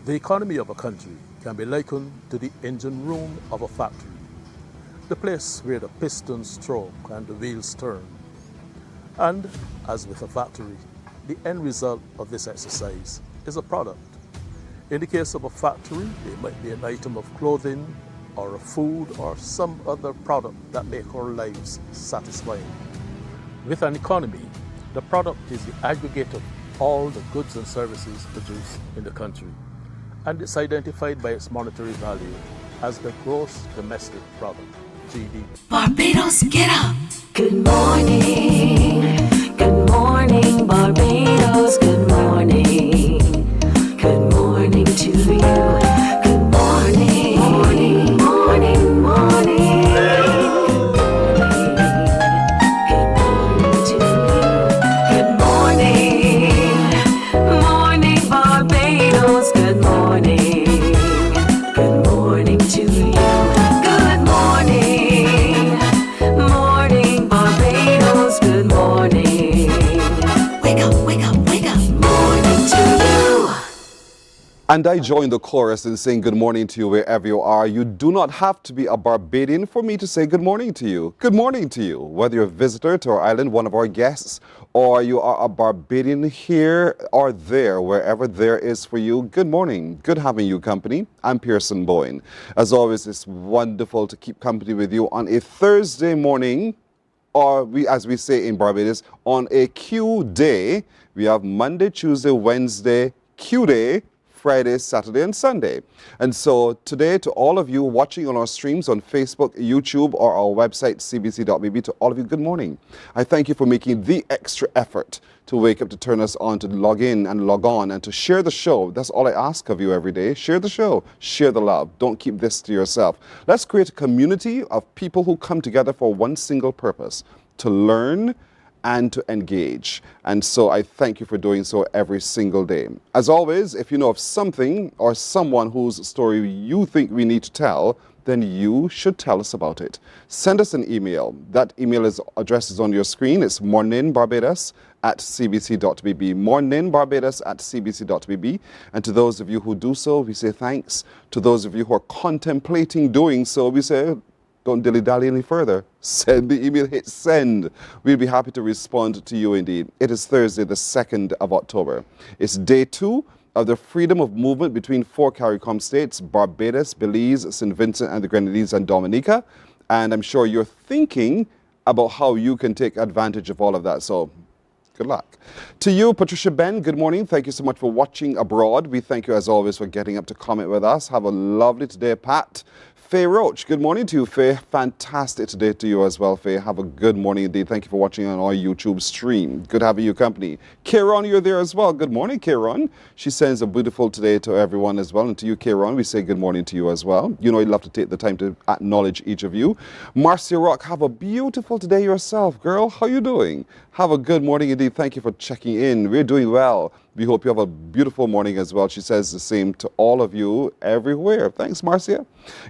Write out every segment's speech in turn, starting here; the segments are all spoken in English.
The economy of a country can be likened to the engine room of a factory, the place where the pistons stroke and the wheels turn. And, as with a factory, the end result of this exercise is a product. In the case of a factory, it might be an item of clothing or a food or some other product that make our lives satisfying. With an economy, the product is the aggregate of all the goods and services produced in the country, and it's identified by its monetary value as the gross domestic product, GDP. Barbados, get up! Good morning, Barbados, good morning. Good morning to you. Good morning, morning, morning, morning. Good morning to you. Good morning, morning, Barbados, good morning. Good morning to you. Good morning, morning, Barbados, good morning. Wake up, wake up, wake up. Morning to you. And I join the chorus in saying good morning to you wherever you are. You do not have to be a Barbadian for me to say good morning to you. Good morning to you. Whether you're a visitor to our island, one of our guests, or you are a Barbadian here or there, wherever there is for you, good morning. Good having you company. I'm Pearson Boyne. As always, it's wonderful to keep company with you on a Thursday morning, or as we say in Barbados, on a Q day. We have Monday, Tuesday, Wednesday, Q day, Friday, Saturday, and Sunday. And so today, to all of you watching on our streams on Facebook, YouTube, or our website, cbc.bb, to all of you, good morning. I thank you for making the extra effort to wake up, to turn us on, to log in and log on, and to share the show. That's all I ask of you every day. Share the show. Share the love. Don't keep this to yourself. Let's create a community of people who come together for one single purpose: to learn and to engage. And so I thank you for doing so every single day. As always, if you know of something or someone whose story you think we need to tell, then you should tell us about it. Send us an email. That email address is on your screen. It's morninbarbados@cbc.bb. morninbarbados@cbc.bb. And to those of you who do so, we say thanks. To those of you who are contemplating doing so, we say don't dilly-dally any further. Send the email, hit send. We'll be happy to respond to you indeed. It is Thursday, the 2nd of October. It's day 2 of the freedom of movement between 4 CARICOM states: Barbados, Belize, St. Vincent and the Grenadines, and Dominica. And I'm sure you're thinking about how you can take advantage of all of that. So good luck. To you, Patricia Ben, good morning. Thank you so much for watching abroad. We thank you, as always, for getting up to comment with us. Have a lovely today, Pat. Faye Roach, good morning to you, Faye. Fantastic today to you as well, Faye. Have a good morning indeed. Thank you for watching on our YouTube stream. Good having you company. Kieran, you're there as well. Good morning, Kieran. She sends a beautiful today to everyone as well. And to you, Kieran, we say good morning to you as well. You know, I'd love to take the time to acknowledge each of you. Marcia Rock, have a beautiful today yourself, girl. How you doing? Have a good morning indeed. Thank you for checking in. We're doing well. We hope you have a beautiful morning as well. She says the same to all of you everywhere. Thanks, Marcia.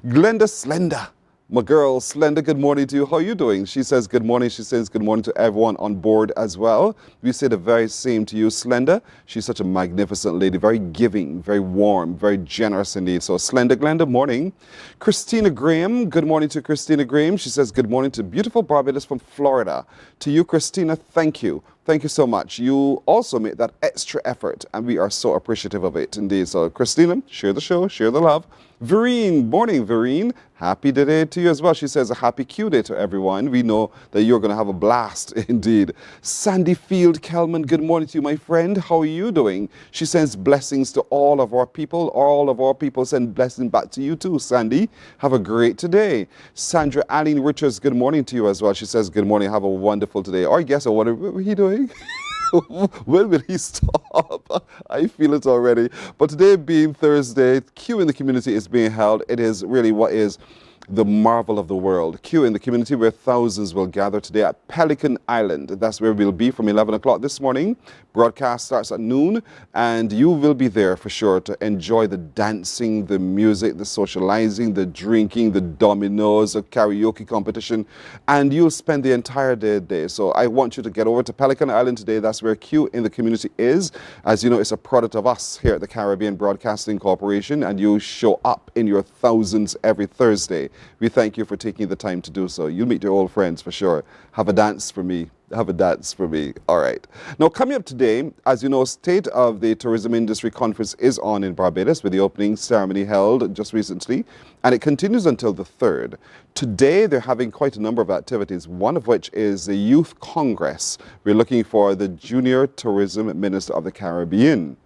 Glenda Slender, my girl Slender, good morning to you. How are you doing? She says good morning. She says good morning to everyone on board as well. We say the very same to you, Slender. She's such a magnificent lady, very giving, very warm, very generous indeed. So Slender, Glenda, morning. Christina Graham, good morning to Christina Graham. She says good morning to beautiful Barbados from Florida. To you, Christina, thank you. Thank you so much. You also made that extra effort, and we are so appreciative of it indeed. So, Christina, share the show, share the love. Vereen, morning, Vereen. Happy day to you as well. She says a happy Q day to everyone. We know that you're going to have a blast indeed. Sandy Field Kelman, good morning to you, my friend. How are you doing? She sends blessings to all of our people. All of our people send blessings back to you too, Sandy. Have a great today. Sandra Aline Richards, good morning to you as well. She says good morning. Have a wonderful today. Or guess what are you doing? When will he stop? I feel it already. But today being Thursday, Q in the community is being held. It is really what is the marvel of the world. Q in the community where thousands will gather today at Pelican Island. That's where we'll be from 11 o'clock this morning. Broadcast starts at noon, and you will be there for sure to enjoy the dancing, the music, the socializing, the drinking, the dominoes, the karaoke competition, and you'll spend the entire day. So I want you to get over to Pelican Island today. That's where Q in the community is. As you know, it's a product of us here at the Caribbean Broadcasting Corporation, and you show up in your thousands every Thursday. We thank you for taking the time to do so. You'll meet your old friends for sure. Have a dance for me. Have a dance for me. All right. Now, coming up today, as you know, State of the Tourism Industry Conference is on in Barbados with the opening ceremony held just recently, and it continues until the 3rd. Today, they're having quite a number of activities, one of which is the Youth Congress. We're looking for the Junior Tourism Minister of the Caribbean.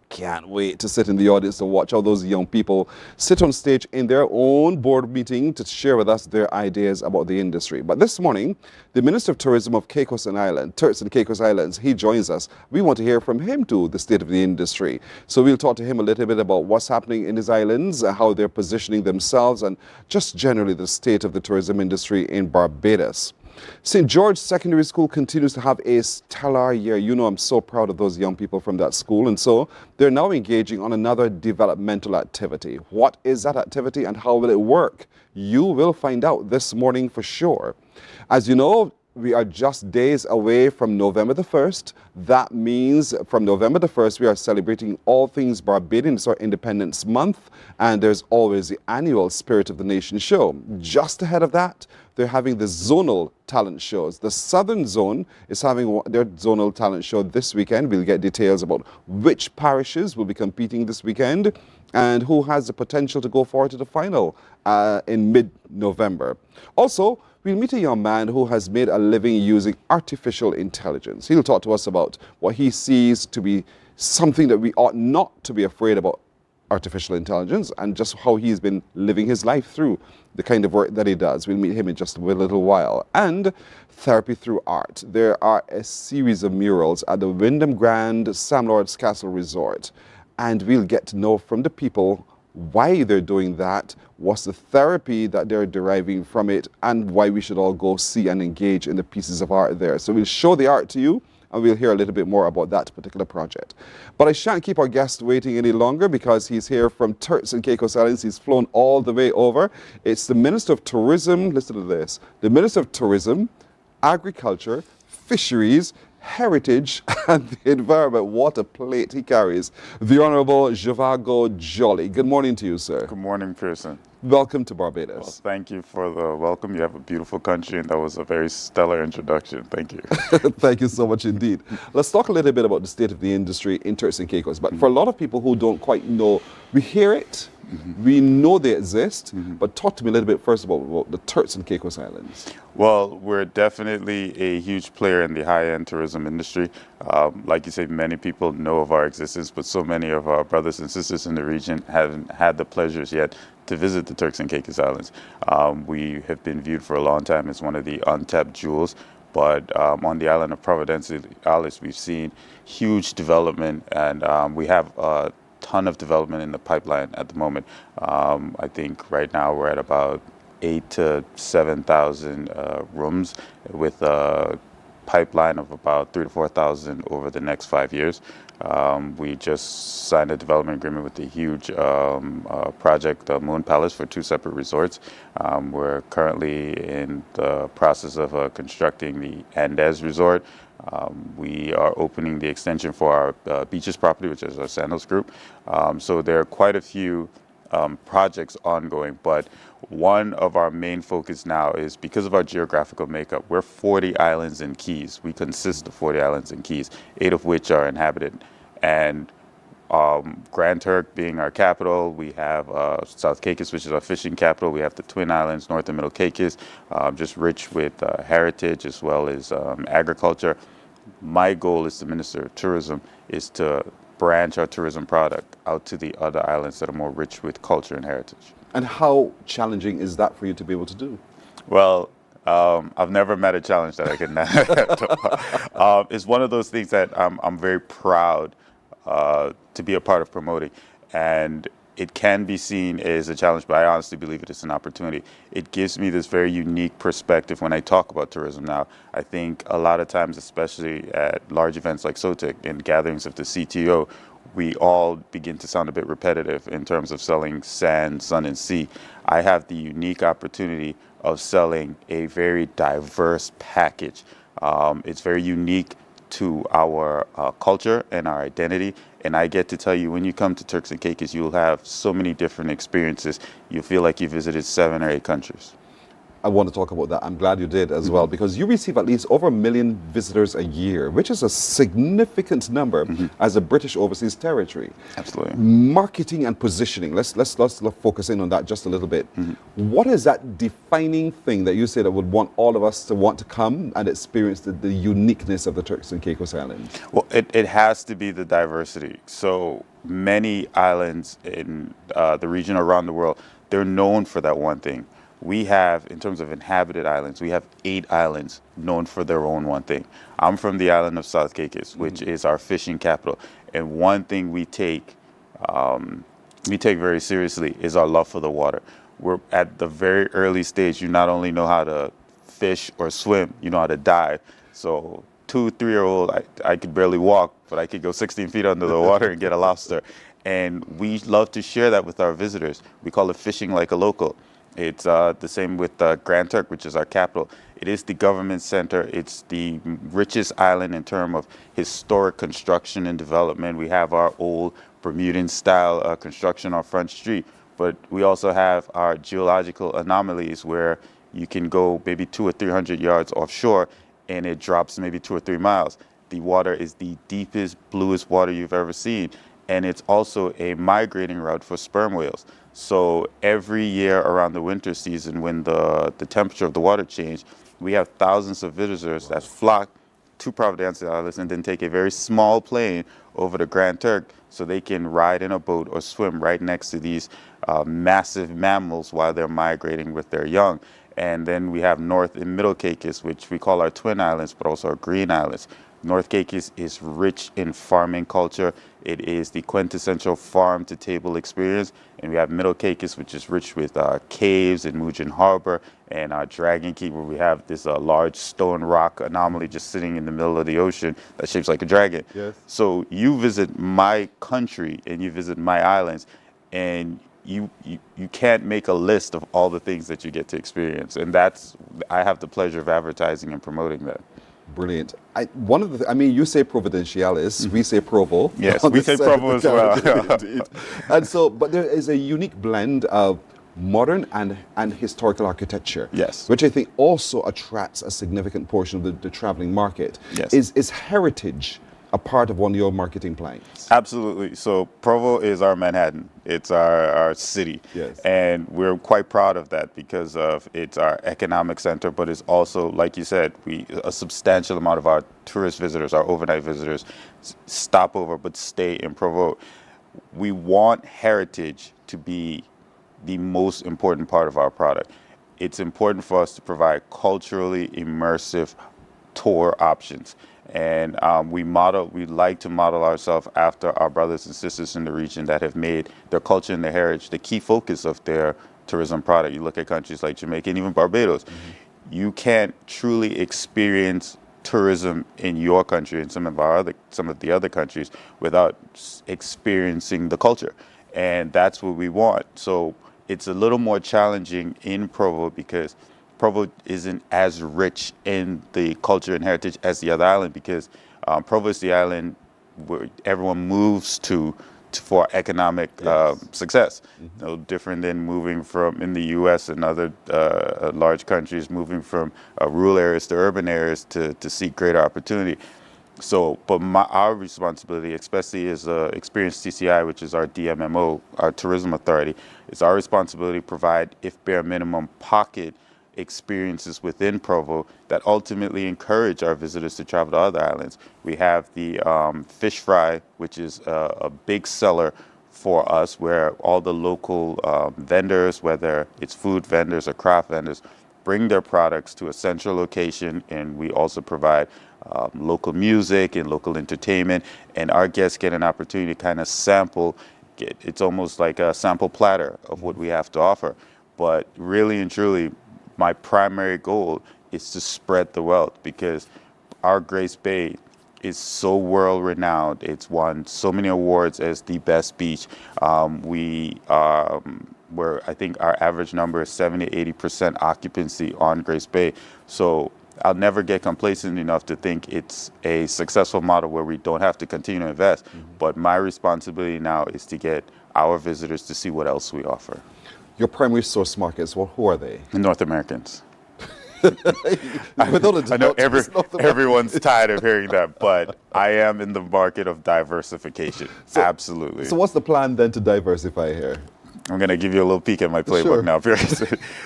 Can't wait to sit in the audience to watch all those young people sit on stage in their own board meeting to share with us their ideas about the industry. But this morning, the Minister of Tourism of Turks and Caicos Islands, he joins us. We want to hear from him too, the state of the industry. So we'll talk to him a little bit about what's happening in his islands, how they're positioning themselves, and just generally the state of the tourism industry in Barbados. St. George Secondary School continues to have a stellar year. You know, I'm so proud of those young people from that school. And so they're now engaging on another developmental activity. What is that activity and how will it work? You will find out this morning for sure. As you know, we are just days away from November the 1st. That means from November the 1st, we are celebrating all things Barbadian. It's our Independence Month, and there's always the annual Spirit of the Nation show. Just ahead of that, they're having the zonal talent shows. The Southern Zone is having their zonal talent show this weekend. We'll get details about which parishes will be competing this weekend and who has the potential to go forward to the final in mid-November. Also, we'll meet a young man who has made a living using artificial intelligence. He'll talk to us about what he sees to be something that we ought not to be afraid about artificial intelligence and just how he's been living his life through the kind of work that he does. We'll meet him in just a little while. And therapy through art. There are a series of murals at the Wyndham Grand Sam Lord's Castle Resort. And we'll get to know from the people why they're doing that, what's the therapy that they're deriving from it, and why we should all go see and engage in the pieces of art there. So we'll show the art to you, and we'll hear a little bit more about that particular project. But I shan't keep our guest waiting any longer because he's here from Turks and Caicos Islands. He's flown all the way over. It's the Minister of Tourism, listen to this, the Minister of Tourism, Agriculture, Fisheries, Heritage and the Environment. What a plate he carries. The Honourable Zhivago Jolly. Good morning to you, sir. Good morning, Pearson. Welcome to Barbados. Well, thank you for the welcome. You have a beautiful country, and that was a very stellar introduction. Thank you. Thank you so much indeed. Let's talk a little bit about the state of the industry in Turks and Caicos. But for a lot of people who don't quite know, we hear it, we know they exist, but talk to me a little bit first about the Turks and Caicos Islands. Well, we're definitely a huge player in the high-end tourism industry. Like you say, many people know of our existence, but so many of our brothers and sisters in the region haven't had the pleasures yet to visit the Turks and Caicos Islands. We have been viewed for a long time as one of the untapped jewels, but on the island of Providenciales, we've seen huge development, and we have a ton of development in the pipeline at the moment. I think right now we're at about 8,000 to 7,000 rooms with a pipeline of about 3,000 to 4,000 over the next 5 years. We just signed a development agreement with the huge project, Moon Palace, for 2 separate resorts. We're currently in the process of constructing the Andes Resort. We are opening the extension for our beaches property, which is our Sandals Group. So there are quite a few projects ongoing, but one of our main focus now is because of our geographical makeup. We're 40 islands and keys. We consist of 40 islands and keys, 8 of which are inhabited. And Grand Turk being our capital, we have South Caicos, which is our fishing capital. We have the Twin Islands, North and Middle Caicos, just rich with heritage as well as agriculture. My goal as the Minister of Tourism is to branch our tourism product out to the other islands that are more rich with culture and heritage. And how challenging is that for you to be able to do? Well, I've never met a challenge that I could not. It's one of those things that I'm very proud to be a part of promoting. And it can be seen as a challenge, but I honestly believe it is an opportunity. It gives me this very unique perspective when I talk about tourism now. I think a lot of times, especially at large events like SOTIC and gatherings of the CTO, we all begin to sound a bit repetitive in terms of selling sand, sun, and sea. I have the unique opportunity of selling a very diverse package. It's very unique to our culture and our identity. And I get to tell you, when you come to Turks and Caicos, you'll have so many different experiences. You'll feel like you visited 7 or 8 countries. I want to talk about that. I'm glad you did as well, because you receive at least over 1 million visitors a year, which is a significant number as a British overseas territory. Absolutely. Marketing and positioning. Let's focus in on that just a little bit. What is that defining thing that you say that would want all of us to want to come and experience the uniqueness of the Turks and Caicos Islands? Well, it has to be the diversity. So many islands in the region around the world, they're known for that one thing. We have, in terms of inhabited islands, we have 8 islands known for their own one thing. I'm from the island of South Caicos, which is our fishing capital. And one thing we take very seriously is our love for the water. We're at the very early stage. You not only know how to fish or swim, you know how to dive. So 2, 3-year-old, I could barely walk, but I could go 16 feet under the water and get a lobster. And we love to share that with our visitors. We call it fishing like a local. It's the same with Grand Turk, which is our capital. It is the government center. It's the richest island in terms of historic construction and development. We have our old Bermudan style construction on Front Street, but we also have our geological anomalies where you can go maybe 200 or 300 yards offshore and it drops maybe 2 or 3 miles. The water is the deepest, bluest water you've ever seen. And it's also a migrating route for sperm whales. So every year around the winter season, when the temperature of the water changes, we have thousands of visitors that flock to Providencia Islands and then take a very small plane over to Grand Turk so they can ride in a boat or swim right next to these massive mammals while they're migrating with their young. And then we have North and Middle Caicos, which we call our twin islands, but also our green islands. North Caicos is rich in farming culture. It is the quintessential farm-to-table experience. And we have Middle Caicos, which is rich with caves in Mujin Harbor and Dragon Key, where we have this large stone rock anomaly just sitting in the middle of the ocean that shapes like a dragon. Yes. So you visit my country and you visit my islands, and you can't make a list of all the things that you get to experience. And I have the pleasure of advertising and promoting that. Brilliant. You say Providenciales, we say Provo. Yes, we say Provo as well. And so, but there is a unique blend of modern and historical architecture. Yes. Which I think also attracts a significant portion of the traveling market. Yes. Is heritage a part of one of your marketing plans? Absolutely. So Provo is our Manhattan. It's our city. Yes. And we're quite proud of that because of it's our economic center, but it's also, like you said, a substantial amount of our tourist visitors, our overnight visitors, stop over but stay in Provo. We want heritage to be the most important part of our product. It's important for us to provide culturally immersive tour options. And we like to model ourselves after our brothers and sisters in the region that have made their culture and their heritage the key focus of their tourism product. You look at countries like Jamaica and even Barbados. You can't truly experience tourism in your country and some of the other countries without experiencing the culture. And that's what we want. So it's a little more challenging in Provo because Provo isn't as rich in the culture and heritage as the other island because Provo is the island where everyone moves to for economic success. No different than moving from in the U.S. and other large countries, moving from rural areas to urban areas to seek greater opportunity. So, but our responsibility, especially as experienced TCI, which is our DMMO, our tourism authority, it's our responsibility to provide, if bare minimum, pocket experiences within Provo that ultimately encourage our visitors to travel to other islands. We have the fish fry, which is a big seller for us, where all the local vendors, whether it's food vendors or craft vendors, bring their products to a central location, and we also provide local music and local entertainment, and our guests get an opportunity to kind of sample, it. It's almost like a sample platter of what we have to offer. But really and truly, my primary goal is to spread the wealth, because our Grace Bay is so world renowned. It's won so many awards as the best beach. Where I think our average number is 70-80% occupancy on Grace Bay. So I'll never get complacent enough to think it's a successful model where we don't have to continue to invest. But my responsibility now is to get our visitors to see what else we offer. Your primary source markets, well, who are they? North Americans. I know everyone's tired of hearing that, but I am in the market of diversification. Absolutely. So what's the plan then to diversify here? I'm going to give you a little peek at my playbook Sure. now.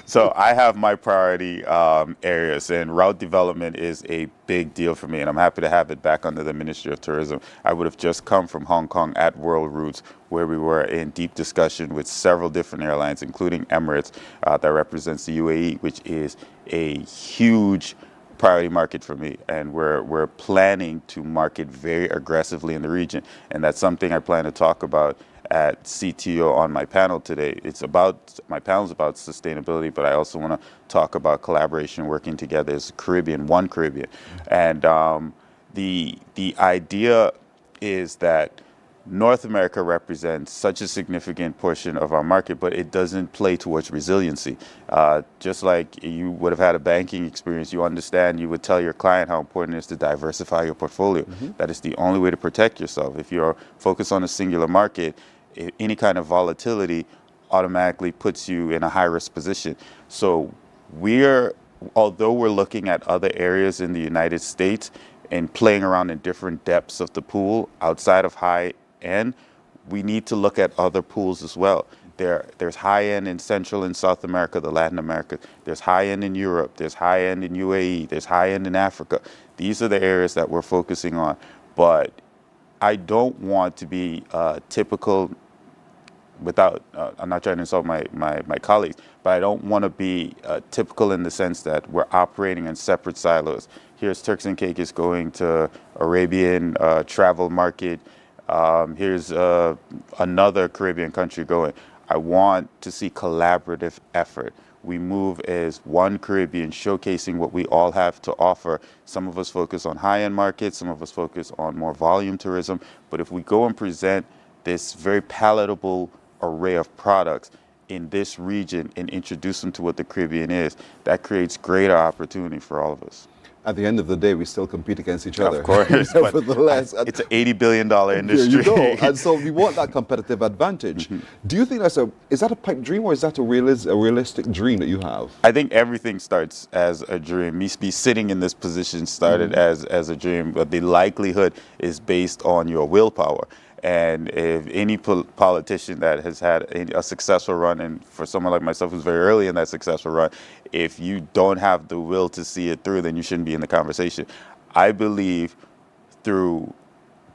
So I have my priority areas, and route development is a big deal for me, and I'm happy to have it back under the Ministry of Tourism. I would have just come from Hong Kong at World Routes, where we were in deep discussion with several different airlines, including Emirates, that represents the UAE, which is a huge priority market for me, and we're planning to market very aggressively in the region, and that's something I plan to talk about at CTO on my panel today. My panel's about sustainability, but I also want to talk about collaboration, working together as one Caribbean. And the idea is that North America represents such a significant portion of our market, but it doesn't play towards resiliency. Just like you would have had a banking experience, you would tell your client how important it is to diversify your portfolio. That is the only way to protect yourself. If you're focused on a singular market, any kind of volatility automatically puts you in a high-risk position. So although we're looking at other areas in the United States and playing around in different depths of the pool outside of high end, we need to look at other pools as well. There's high end in Central and South America, the Latin America. There's high end in Europe. There's high end in UAE. There's high end in Africa. These are the areas that we're focusing on. But I don't want to be typical I'm not trying to insult my colleagues, but I don't want to be typical in the sense that we're operating in separate silos. Here's Turks and Caicos going to Arabian travel market. Here's another Caribbean country going. I want to see collaborative effort. We move as one Caribbean, showcasing what we all have to offer. Some of us focus on high-end markets, some of us focus on more volume tourism. But if we go and present this very palatable array of products in this region and introduce them to what the Caribbean is, that creates greater opportunity for all of us. At the end of the day, we still compete against each other. Of course, Nevertheless, it's an $80 billion industry. There you go. And so we want that competitive advantage. Do you think is that a pipe dream, or is that a realistic dream that you have? I think everything starts as a dream. Me sitting in this position started as a dream, but the likelihood is based on your willpower. And if any politician that has had a successful run, and for someone like myself who's very early in that successful run, if you don't have the will to see it through, then you shouldn't be in the conversation. I believe through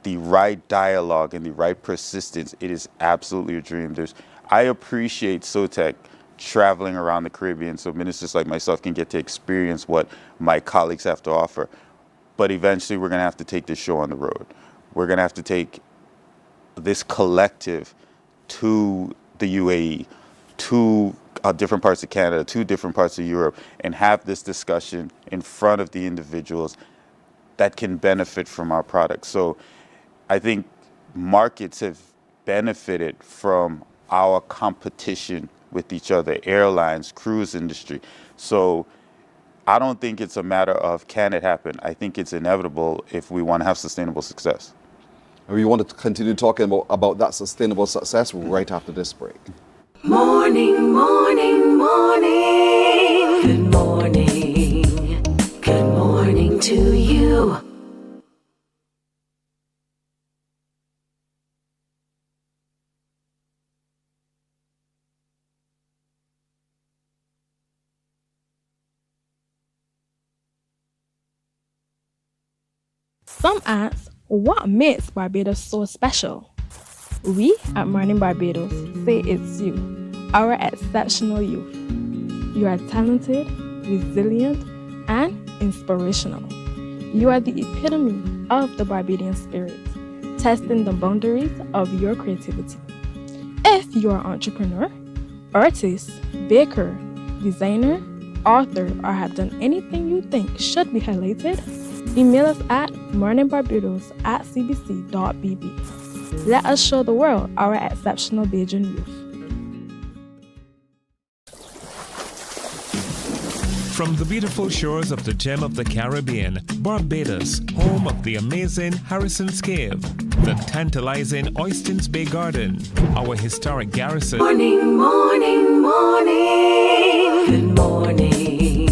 the right dialogue and the right persistence, it is absolutely a dream. I appreciate SOTEC traveling around the Caribbean so ministers like myself can get to experience what my colleagues have to offer. But eventually we're going to have to take this show on the road. We're going to have to take this collective to the UAE, to different parts of Canada, to different parts of Europe, and have this discussion in front of the individuals that can benefit from our products. So I think markets have benefited from our competition with each other, airlines, cruise industry. So I don't think it's a matter of can it happen. I think it's inevitable if we want to have sustainable success. And we want to continue talking about that sustainable success right after this break. Morning, morning, morning. Good morning. Good morning to you. Some ask, what makes Barbados so special? We at Mornin Barbados say it's you, our exceptional youth. You are talented, resilient, and inspirational. You are the epitome of the Barbadian spirit, testing the boundaries of your creativity. you are an entrepreneur, artist, baker, designer, author, or have done anything you think should be highlighted, email us at morninbarbados@cbc.bb. Let us show the world our exceptional Bajan youth. From the beautiful shores of the gem of the Caribbean, Barbados, home of the amazing Harrison's Cave, the tantalizing Oystins Bay Garden, our historic garrison. Morning, morning, morning. Good morning.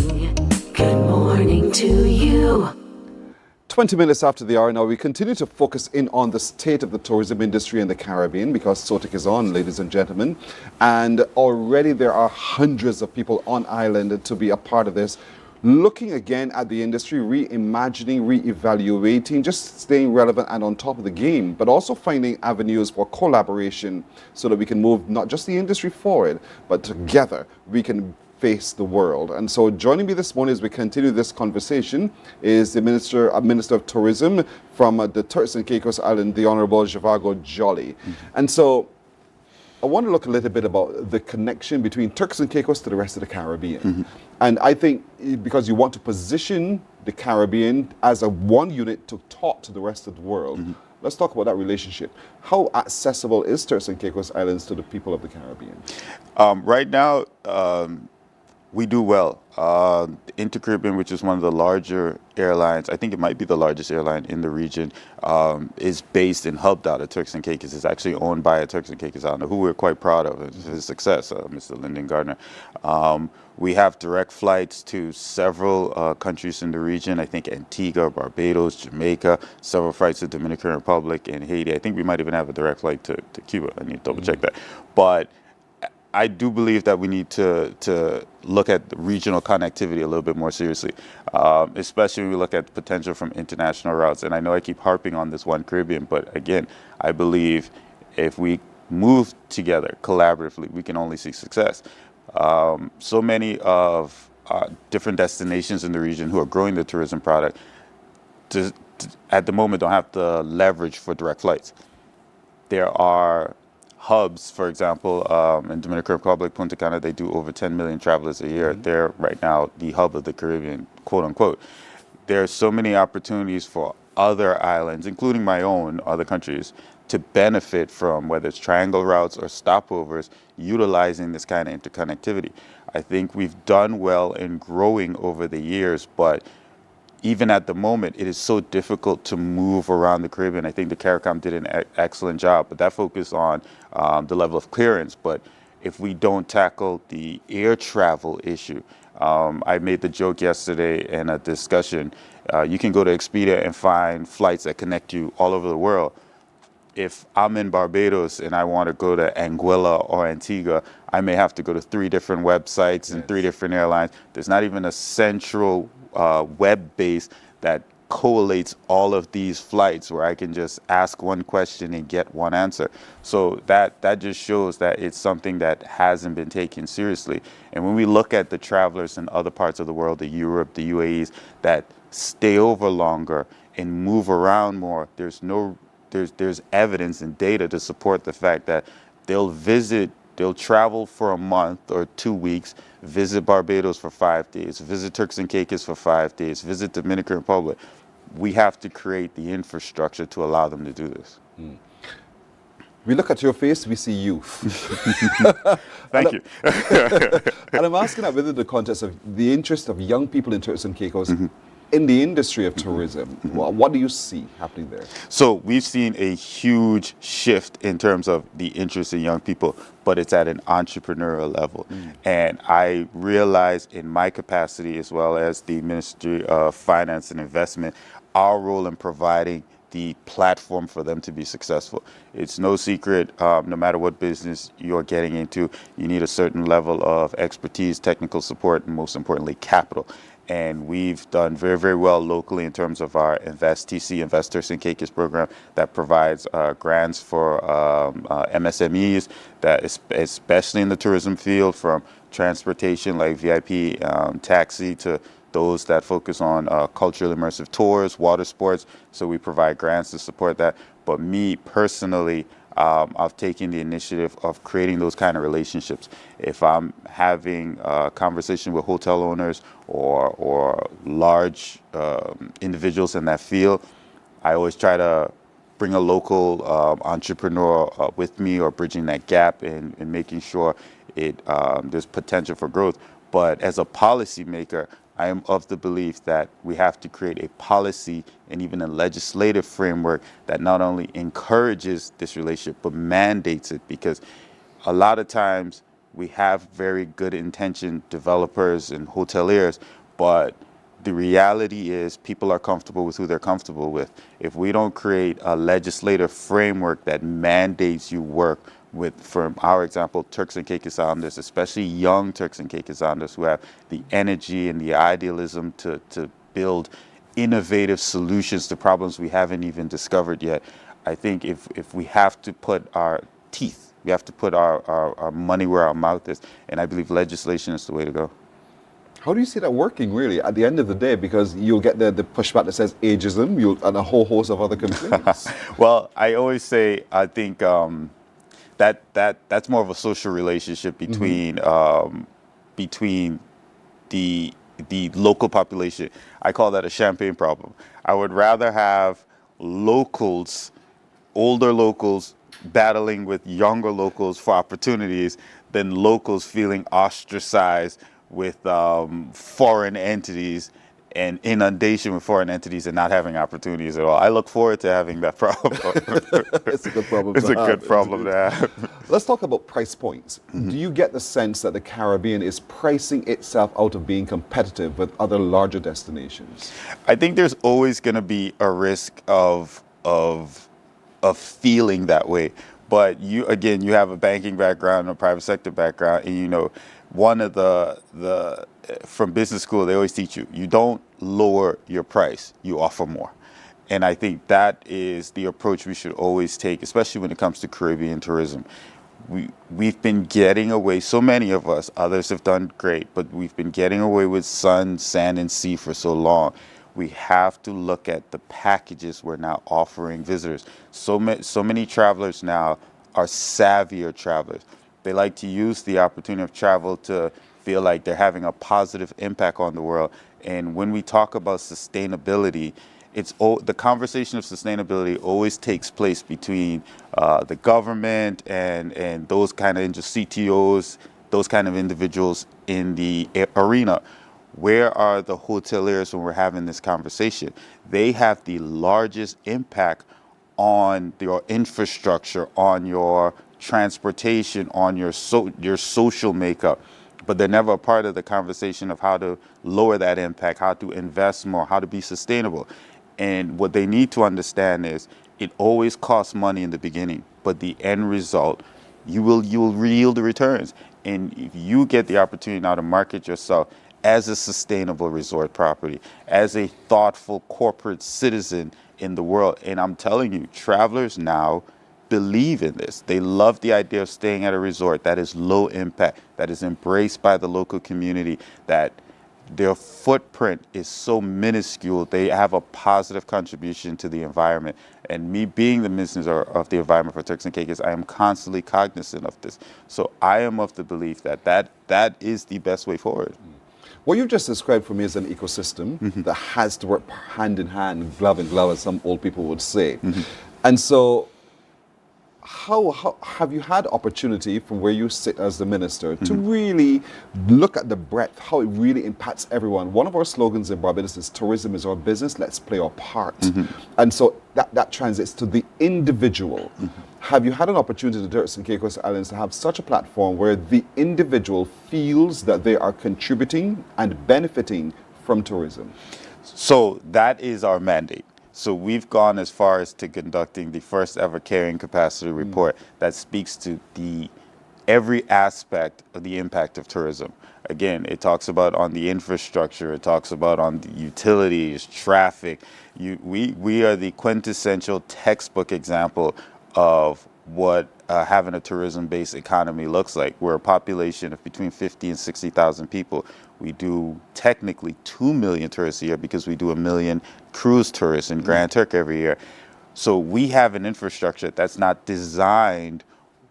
Good morning to you. 20 minutes after the hour now, we continue to focus in on the state of the tourism industry in the Caribbean because SOTIC is on, ladies and gentlemen. And already there are hundreds of people on island to be a part of this, looking again at the industry, reimagining, reevaluating, just staying relevant and on top of the game, but also finding avenues for collaboration so that we can move not just the industry forward, but together we can face the world. And so joining me this morning as we continue this conversation is the Minister of Tourism from the Turks and Caicos Island, the Honorable Zhivago Jolly. And so I want to look a little bit about the connection between Turks and Caicos to the rest of the Caribbean. And I think because you want to position the Caribbean as a one unit to talk to the rest of the world, let's talk about that relationship. How accessible is Turks and Caicos Islands to the people of the Caribbean? Right now, we do well. Intercaribbean, which is one of the larger airlines, I think it might be the largest airline in the region, is based and hubbed out of Turks and Caicos. It's actually owned by a Turks and Caicos Islander, who we're quite proud of his success, Mr. Lyndon Gardner. We have direct flights to several countries in the region. I think Antigua, Barbados, Jamaica, several flights to Dominican Republic and Haiti. I think we might even have a direct flight to Cuba. I need to double check that. But I do believe that we need to look at the regional connectivity a little bit more seriously, especially when we look at the potential from international routes. And I know I keep harping on this One Caribbean, but again, I believe if we move together collaboratively, we can only see success. So many of different destinations in the region who are growing the tourism product at the moment don't have the leverage for direct flights. There are hubs, for example, in Dominican Republic, Punta Cana, they do over 10 million travelers a year. They're right now the hub of the Caribbean, quote unquote. There are so many opportunities for other islands, including my own, other countries, to benefit from whether it's triangle routes or stopovers, utilizing this kind of interconnectivity. I think we've done well in growing over the years, but even at the moment, it is so difficult to move around the Caribbean. I think the CARICOM did an excellent job, but that focused on the level of clearance. But if we don't tackle the air travel issue, I made the joke yesterday in a discussion, you can go to Expedia and find flights that connect you all over the world. If I'm in Barbados and I want to go to Anguilla or Antigua, I may have to go to 3 different websites and 3 different airlines. There's not even a central web base that collates all of these flights where I can just ask one question and get one answer. So that just shows that it's something that hasn't been taken seriously. And when we look at the travelers in other parts of the world, the Europe, the UAEs, that stay over longer and move around more, there's evidence and data to support the fact that they'll travel for a month or 2 weeks, visit Barbados for 5 days, visit Turks and Caicos for 5 days, visit Dominican Republic. We have to create the infrastructure to allow them to do this. We look at your face, we see youth. Thank you. And I'm asking that within the context of the interest of young people in Turks and Caicos in the industry of tourism. What do you see happening there? So we've seen a huge shift in terms of the interest in young people, but it's at an entrepreneurial level. And I realize in my capacity, as well as the Ministry of Finance and Investment, our role in providing the platform for them to be successful. It's no secret, no matter what business you're getting into, you need a certain level of expertise, technical support, and most importantly, capital. And we've done very, very well locally in terms of our Investors in Caicos program that provides grants for MSMEs, that especially in the tourism field, from transportation like VIP taxi to those that focus on culturally immersive tours, water sports. So we provide grants to support that. But me personally, I've taken the initiative of creating those kind of relationships. If I'm having a conversation with hotel owners or large individuals in that field, I always try to bring a local entrepreneur with me, or bridging that gap and making sure there's potential for growth. But as a policymaker, I am of the belief that we have to create a policy and even a legislative framework that not only encourages this relationship, but mandates it. Because a lot of times we have very good intentioned developers and hoteliers, but the reality is people are comfortable with who they're comfortable with. If we don't create a legislative framework that mandates you work with, from our example, Turks and Caicos Islanders, especially young Turks and Caicos Islanders who have the energy and the idealism to build innovative solutions to problems we haven't even discovered yet. I think if we have to put our teeth, we have to put our money where our mouth is, and I believe legislation is the way to go. How do you see that working, really, at the end of the day? Because you'll get the pushback that says ageism, and a whole host of other complaints. Well, I always say, I think that's more of a social relationship between between the local population. I call that a champagne problem. I would rather have locals, older locals, battling with younger locals for opportunities than locals feeling ostracized with foreign entities and inundation with foreign entities and not having opportunities at all. I look forward to having that problem. It's a good problem It's to a have. good problem to have. Let's talk about price points. Do you get the sense that the Caribbean is pricing itself out of being competitive with other larger destinations? I think there's always going to be a risk of feeling that way. But you have a banking background and a private sector background, and you know, one of the from business school, they always teach you don't lower your price, you offer more. And I think that is the approach we should always take, especially when it comes to Caribbean tourism. We've been getting away, so many of us, others have done great, but we've been getting away with sun, sand, and sea for so long. We have to look at the packages we're now offering visitors. So many travelers now are savvier travelers. They like to use the opportunity of travel to feel like they're having a positive impact on the world. And when we talk about sustainability, the conversation of sustainability always takes place between the government and those kind of CTOs, those kind of individuals in the arena. Where are the hoteliers when we're having this conversation? They have the largest impact on your infrastructure, on your transportation, on your social makeup, but they're never a part of the conversation of how to lower that impact, how to invest more, how to be sustainable. And what they need to understand is it always costs money in the beginning, but the end result, you will yield the returns. And if you get the opportunity now to market yourself as a sustainable resort property, as a thoughtful corporate citizen in the world, and I'm telling you, travelers now believe in this. They love the idea of staying at a resort that is low impact, that is embraced by the local community, that their footprint is so minuscule, they have a positive contribution to the environment. And me being the minister of the environment for Turks and Caicos, I am constantly cognizant of this. So I am of the belief that is the best way forward. What you've just described for me is an ecosystem that has to work hand in hand, glove in glove, as some old people would say. And so how have you had opportunity from where you sit as the minister to really look at the breadth, how it really impacts everyone? One of our slogans in Barbados is tourism is our business, let's play our part. And so that translates to the individual. Have you had an opportunity to Turks and Caicos Islands to have such a platform where the individual feels that they are contributing and benefiting from tourism? So that is our mandate. So we've gone as far as to conducting the first ever carrying capacity report that speaks to every aspect of the impact of tourism. Again, it talks about on the infrastructure, it talks about on the utilities, traffic. We are the quintessential textbook example of what having a tourism-based economy looks like. We're a population of between 50 and 60,000 people. We do technically 2 million tourists a year because we do 1 million cruise tourists in Grand Turk every year. So we have an infrastructure that's not designed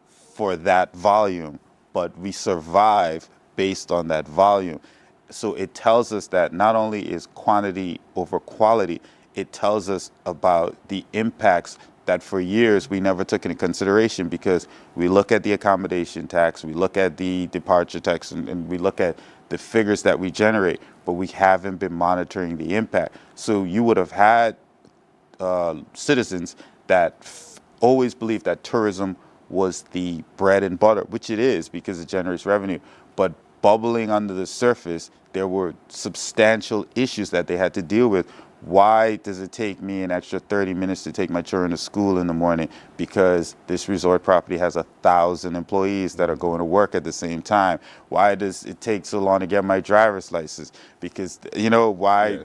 for that volume, but we survive based on that volume. So it tells us that not only is quantity over quality, it tells us about the impacts that for years we never took into consideration, because we look at the accommodation tax, we look at the departure tax, and we look at the figures that we generate, but we haven't been monitoring the impact. So you would have had citizens that always believed that tourism was the bread and butter, which it is because it generates revenue. But bubbling under the surface, there were substantial issues that they had to deal with. Why does it take me an extra 30 minutes to take my children to school in the morning? Because this resort property has 1,000 employees that are going to work at the same time. Why does it take so long to get my driver's license? Because, why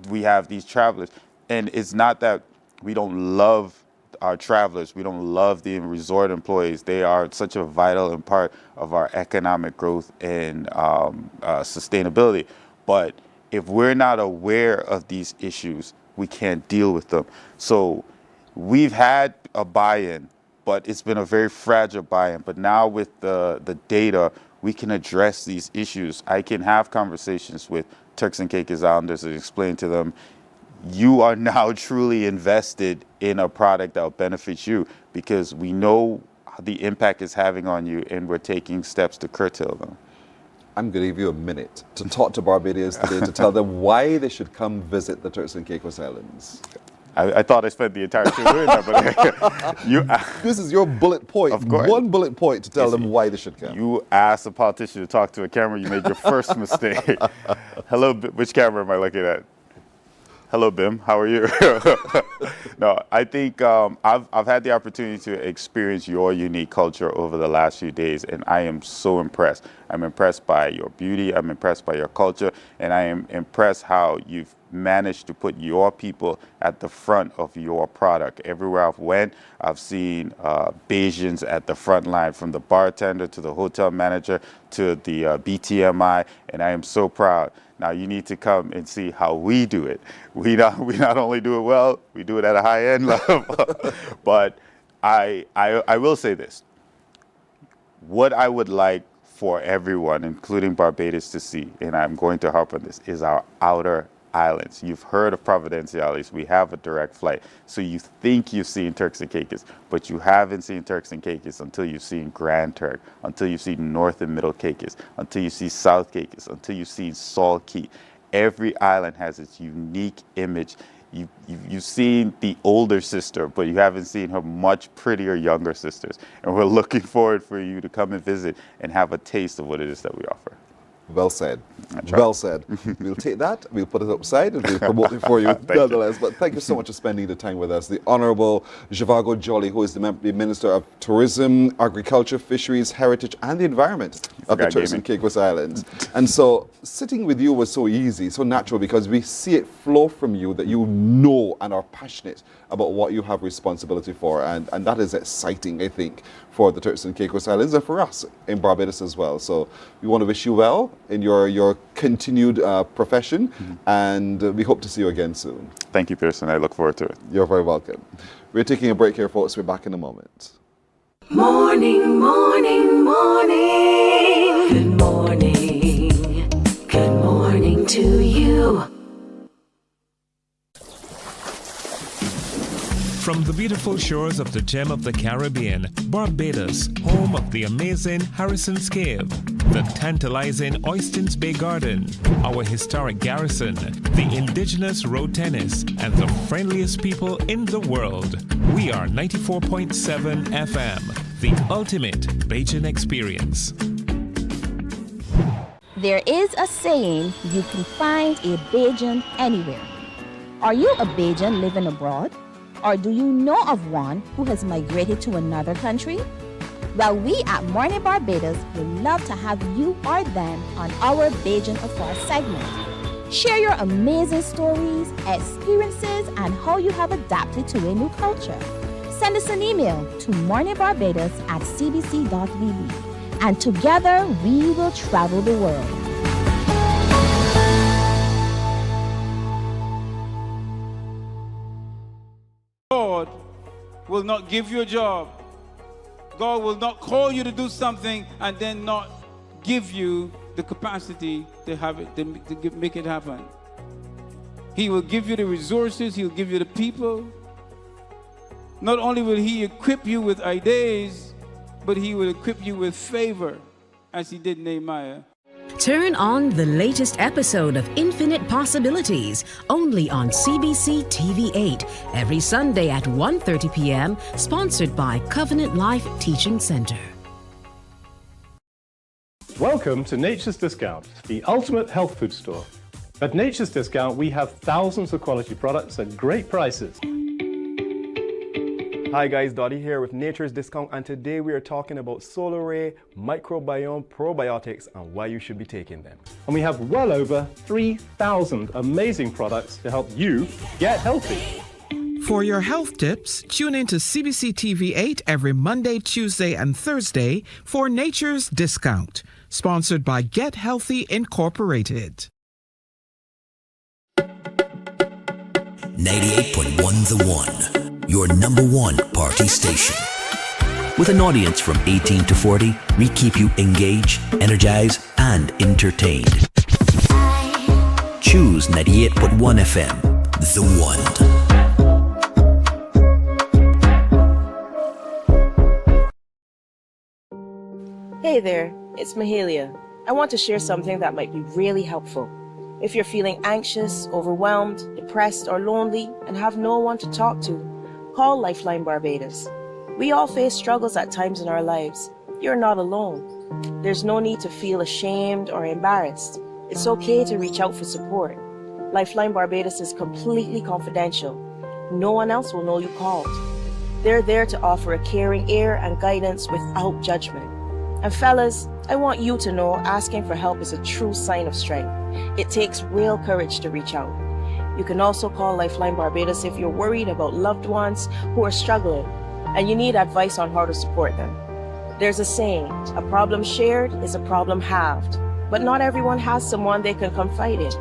we have these travelers. And it's not that we don't love our travelers. We don't love the resort employees. They are such a vital part of our economic growth and sustainability. But if we're not aware of these issues, we can't deal with them. So we've had a buy-in, but it's been a very fragile buy-in. But now with the data, we can address these issues. I can have conversations with Turks and Caicos Islanders and explain to them, you are now truly invested in a product that will benefit you, because we know the impact it's having on you, and we're taking steps to curtail them. I'm going to give you a minute to talk to Barbadians today to tell them why they should come visit the Turks and Caicos Islands. I thought I spent the entire show doing that, but this is your bullet point. Of course. One bullet point to tell them why they should come. You asked a politician to talk to a camera, you made your first mistake. Hello, which camera am I looking at? Hello, Bim. How are you? No, I think I've had the opportunity to experience your unique culture over the last few days, and I am so impressed. I'm impressed by your beauty. I'm impressed by your culture, and I am impressed how you've managed to put your people at the front of your product. Everywhere I've went, I've seen Bajans at the front line, from the bartender to the hotel manager to the BTMI, and I am so proud. Now you need to come and see how we do it. We not only do it well, we do it at a high-end level. But I will say this. What I would like for everyone, including Barbados, to see, and I'm going to harp on this, is our outer islands. You've heard of Providenciales. We have a direct flight. So you think you've seen Turks and Caicos, but you haven't seen Turks and Caicos until you've seen Grand Turk, until you've seen North and Middle Caicos, until you see South Caicos, until you've seen Saul Key. Every island has its unique image. You've seen the older sister, but you haven't seen her much prettier younger sisters. And we're looking forward for you to come and visit and have a taste of what it is that we offer. Well said. Well said. We'll take that, we'll put it upside, and we'll promote it for you nonetheless. But thank you so much for spending the time with us. The Honourable Zhivago Jolly, who is the Minister of Tourism, Agriculture, Fisheries, Heritage and the Environment of the Turks and Caicos Islands. And so sitting with you was so easy, so natural, because we see it flow from you that you know and are passionate about what you have responsibility for. And that is exciting, I think, for the Turks and Caicos Islands and for us in Barbados as well. So we want to wish you well in your continued profession, and we hope to see you again soon. Thank you, Pearson. I look forward to it. You're very welcome. We're taking a break here, folks. We're back in a moment. Morning, morning, morning. Good morning. Good morning to you. From the beautiful shores of the gem of the Caribbean, Barbados, home of the amazing Harrison's Cave, the tantalizing Oistins Bay Garden, our historic garrison, the indigenous road tennis, and the friendliest people in the world. We are 94.7 FM, the ultimate Bajan experience. There is a saying, you can find a Bajan anywhere. Are you a Bajan living abroad? Or do you know of one who has migrated to another country? Well, we at Mornin Barbados would love to have you or them on our Bajan Affair segment. Share your amazing stories, experiences, and how you have adapted to a new culture. Send us an email to morninbarbados@cbc.vb, and together we will travel the world. God will not give you a job. God will not call you to do something and then not give you the capacity to have it, to make it happen. He will give you the resources, he'll give you the people. Not only will he equip you with ideas, but he will equip you with favor, as he did Nehemiah. Turn on the latest episode of Infinite Possibilities, only on CBC TV 8, every Sunday at 1:30 p.m., sponsored by Covenant Life Teaching Center. Welcome to Nature's Discount, the ultimate health food store. At Nature's Discount, we have thousands of quality products at great prices. Hi guys, Dottie here with Nature's Discount, and today we are talking about solar ray, microbiome, probiotics, and why you should be taking them. And we have well over 3,000 amazing products to help you get healthy. For your health tips, tune in to CBC TV 8 every Monday, Tuesday, and Thursday for Nature's Discount, sponsored by Get Healthy Incorporated. 98.1 The One, your number one party station. With an audience from 18 to 40, we keep you engaged, energized, and entertained. Choose 98.1 FM, The One. Hey there, it's Mahalia. I want to share something that might be really helpful. If you're feeling anxious, overwhelmed, depressed, or lonely, and have no one to talk to, call Lifeline Barbados. We all face struggles at times in our lives. You're not alone. There's no need to feel ashamed or embarrassed. It's okay to reach out for support. Lifeline Barbados is completely confidential. No one else will know you called. They're there to offer a caring ear and guidance without judgment. And fellas, I want you to know asking for help is a true sign of strength. It takes real courage to reach out. You can also call Lifeline Barbados if you're worried about loved ones who are struggling and you need advice on how to support them. There's a saying, a problem shared is a problem halved, but not everyone has someone they can confide in.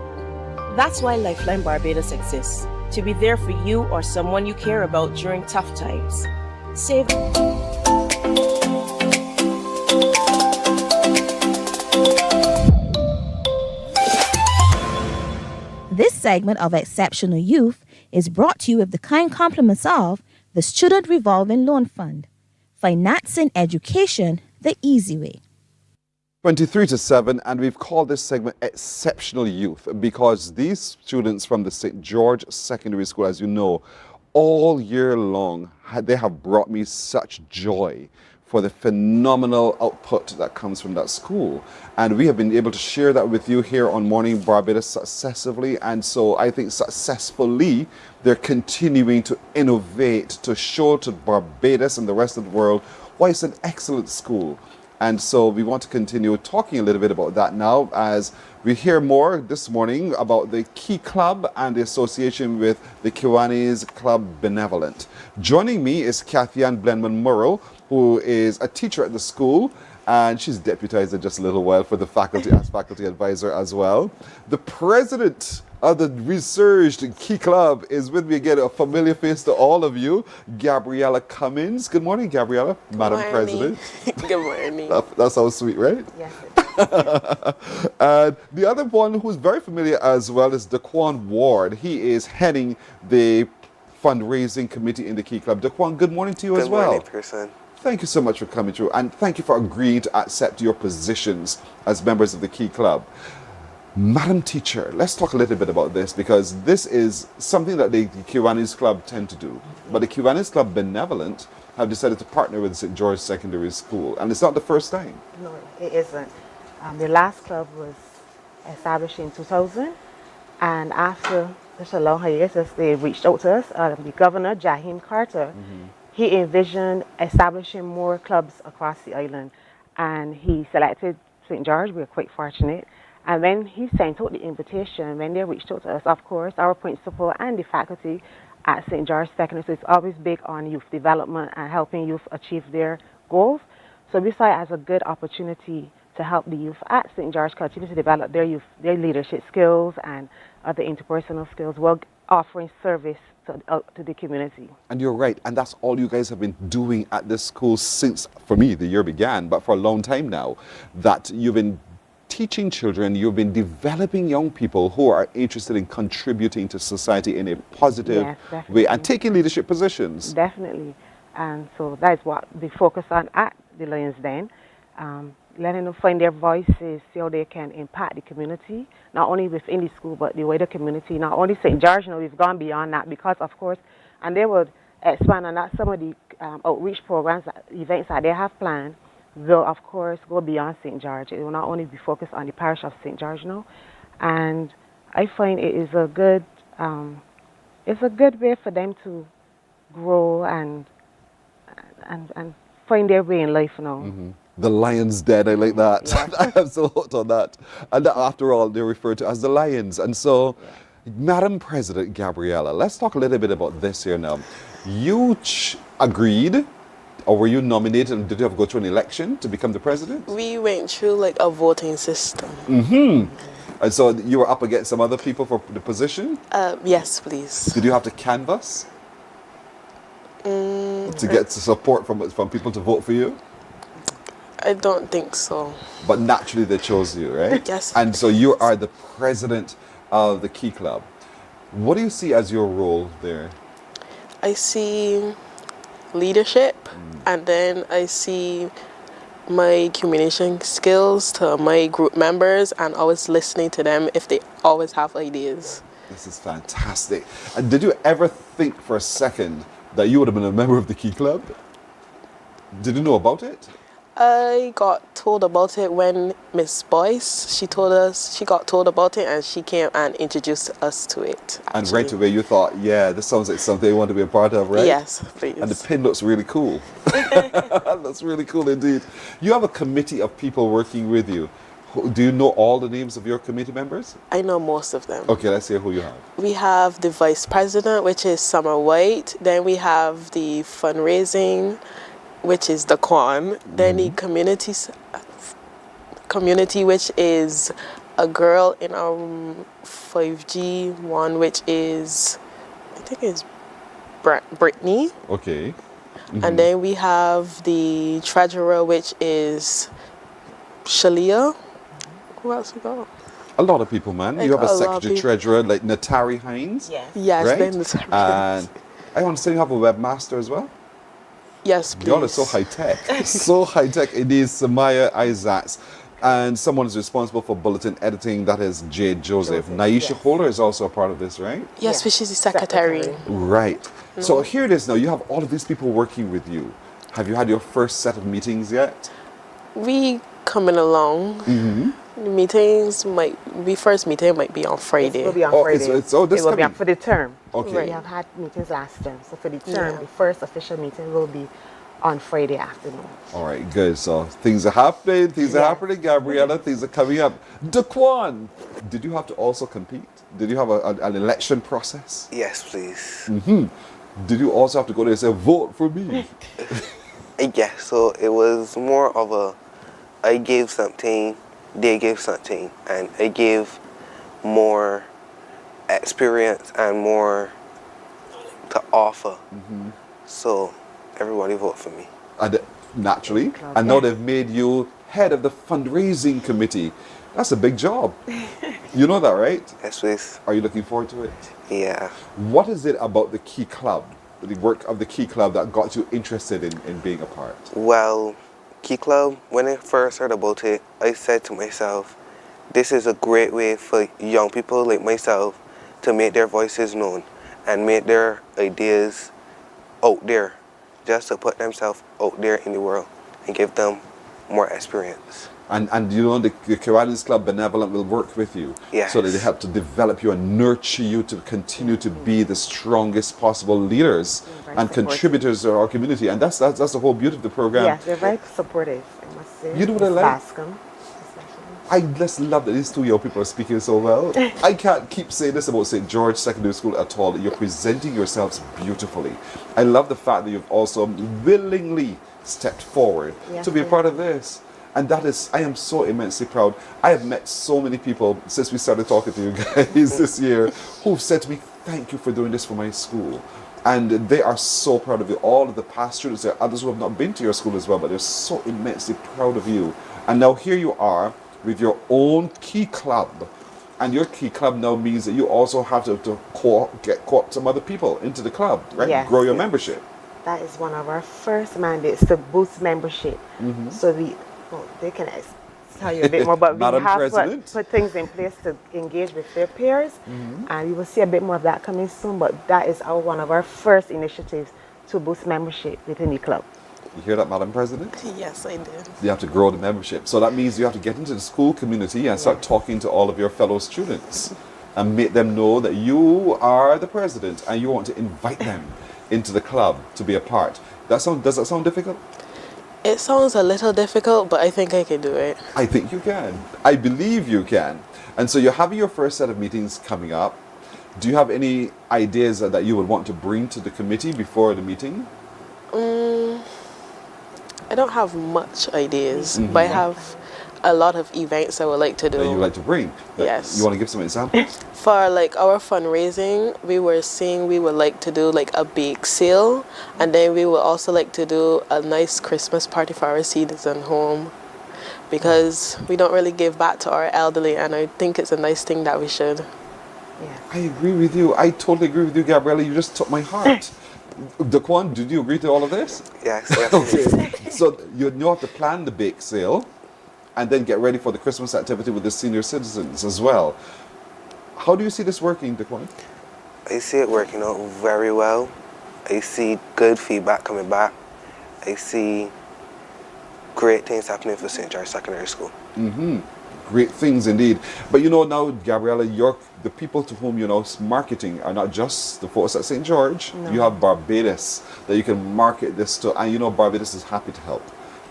That's why Lifeline Barbados exists, to be there for you or someone you care about during tough times. Save. This segment of Exceptional Youth is brought to you with the kind compliments of the Student Revolving Loan Fund. Financing education the easy way. 23 to 7, and we've called this segment Exceptional Youth because these students from the St. George Secondary School, as you know, all year long, they have brought me such joy for the phenomenal output that comes from that school. And we have been able to share that with you here on Morning Barbados successively. And so I think successfully, they're continuing to innovate, to show to Barbados and the rest of the world why it's an excellent school. And so we want to continue talking a little bit about that now as we hear more this morning about the Key Club and the association with the Kiwanis Club Benevolent. Joining me is Kathy Ann Blenman Murrow, who is a teacher at the school, and she's deputized in just a little while for the faculty as faculty advisor as well. The president of the resurged Key Club is with me again, a familiar face to all of you, Gabriella Cummins. Good morning, Gabriella, Madam President. Good morning. That sounds sweet, right? Yes. And the other one who's very familiar as well is Daquan Ward. He is heading the fundraising committee in the Key Club. Daquan, good morning to you as well. Good morning, person. Thank you so much for coming through, and thank you for agreeing to accept your positions as members of the Key Club. Madam Teacher, let's talk a little bit about this because this is something that the Kiwanis Club tend to do. But the Kiwanis Club Benevolent have decided to partner with St. George Secondary School, and it's not the first time. No, it isn't. The last club was established in 2000, and after such a long hiatus, they reached out to us. The Governor, Jaheim Carter, he envisioned establishing more clubs across the island, and he selected St. George. We were quite fortunate. And when he sent out the invitation, when they reached out to us, of course, our principal and the faculty at St. George Secondary School is always big on youth development and helping youth achieve their goals. So we saw it as a good opportunity to help the youth at St. George continue to develop their youth, their leadership skills and other interpersonal skills while offering service to the community. And you're right, and that's all you guys have been doing at this school since, for me, the year began, but for a long time now, that you've been teaching children, you've been developing young people who are interested in contributing to society in a positive way and taking leadership positions. Definitely. And so that is what they focus on at the Lions Den. Letting them find their voices, see how they can impact the community, not only within the school, but the wider community. Not only St. George, we've gone beyond that because, of course, and they will expand on that. Some of the outreach programs, events that they have planned will, of course, go beyond St. George. It will not only be focused on the parish of St. George, and I find it is a good, way for them to grow and find their way in life, The Lions Den, I like that. Yeah. I'm so hooked on that. And after all, they're referred to as the Lions. And so, Madam President Gabriella, let's talk a little bit about this here now. You agreed, or were you nominated, and did you have to go through an election to become the president? We went through like a voting system. And so you were up against some other people for the position? Yes, please. Did you have to canvass to get support from people to vote for you? I don't think so. But naturally they chose you, right? Yes. And so you are the president of the Key Club. What do you see as your role there? I see leadership, and then I see my communication skills to my group members and always listening to them if they always have ideas. This is fantastic. And did you ever think for a second that you would have been a member of the Key Club? Did you know about it? I got told about it when Miss Boyce, she got told about it and she came and introduced us to it. Actually. And right away you thought, yeah, this sounds like something I want to be a part of, right? Yes, please. And the pin looks really cool. That's really cool indeed. You have a committee of people working with you. Do you know all the names of your committee members? I know most of them. Okay, let's hear who you have. We have the vice president, which is Summer White. Then we have the fundraising, which is the Kwan. Then the community, which is a girl in our 5G one, which is, I think it's Brittany. Okay. And then we have the treasurer, which is Shalia. Who else we got? A lot of people, man. You have a secretary treasurer like Natari Hines. Yes, right? then Natari. And I understand you have a webmaster as well? Yes, please. Y'all are so high tech. So high tech. It is Samaya Isaacs. And someone is responsible for bulletin editing. That is Jade Joseph. Naisha Holder is also a part of this, right? Yes, but she's the secretary. Right. So here it is now. You have all of these people working with you. Have you had your first set of meetings yet? We coming along. First meeting might be on Friday. It will be on Friday. It will be on for the term. Okay. We have had meetings last term. So for the term, the first official meeting will be on Friday afternoon. All right, good. So things are happening. Things are happening, Gabriella. Things are coming up. Daquan, did you have to also compete? Did you have an election process? Yes, please. Did you also have to go there and say, vote for me? Yeah, so it was more of I gave something, they gave something, and I gave more experience and more to offer. So everybody vote for me. And naturally. And now they've made you head of the fundraising committee. That's a big job. You know that, right? Yes, please. Are you looking forward to it? Yeah. What is it about the Key Club, the work of the Key Club, that got you interested in being a part? Well, Key Club, when I first heard about it, I said to myself, this is a great way for young people like myself to make their voices known and make their ideas out there, just to put themselves out there in the world and give them more experience. And you know, the Kiwanis Club Benevolent will work with you. Yes. So that they help to develop you and nurture you to continue to be the strongest possible leaders and contributors to our community. And that's the whole beauty of the program. Yeah, they're very supportive, I must say. You know what I like? Bascom. I just love that these two young people are speaking so well. I can't keep saying this about St. George Secondary School at all. You're presenting yourselves beautifully. I love the fact that you've also willingly stepped forward to be a part of this. And that is, I am so immensely proud. I have met so many people since we started talking to you guys this year who've said to me, thank you for doing this for my school. And they are so proud of you. All of the past students, there are others who have not been to your school as well, but they're so immensely proud of you. And now here you are with your own key club. And your key club now means that you also have to co-opt some other people into the club, right? Yes, Grow your membership. That is one of our first mandates, to boost membership. So they can tell you a bit more, but we Madam have President. put things in place to engage with their peers, and you will see a bit more of that coming soon, but that is one of our first initiatives to boost membership within the club. You hear that, Madam President? Yes, I did. You have to grow the membership. So that means you have to get into the school community and start talking to all of your fellow students and make them know that you are the president and you want to invite them into the club to be a part. Does that sound difficult? It sounds a little difficult, but I think I can do it. I think you can. I believe you can. And so you're having your first set of meetings coming up. Do you have any ideas that you would want to bring to the committee before the meeting? I don't have much ideas, but I have a lot of events I would like to do. That you would like to bring? Yes. You want to give some examples? For like our fundraising, we were saying we would like to do like a bake sale, and then we would also like to do a nice Christmas party for our citizen home, because we don't really give back to our elderly, and I think it's a nice thing that we should. I agree with you. I totally agree with you, Gabriella. You just took my heart. Daquan, did you agree to all of this? Yes. Okay. So you have to plan the bake sale and then get ready for the Christmas activity with the senior citizens as well. How do you see this working, Daquan? I see it working out very well. I see good feedback coming back. I see great things happening for St. George Secondary School. Great things indeed. But you know now, Gabriella, the people to whom you're now marketing are not just the folks at St. George. No. You have Barbados that you can market this to. And you know Barbados is happy to help.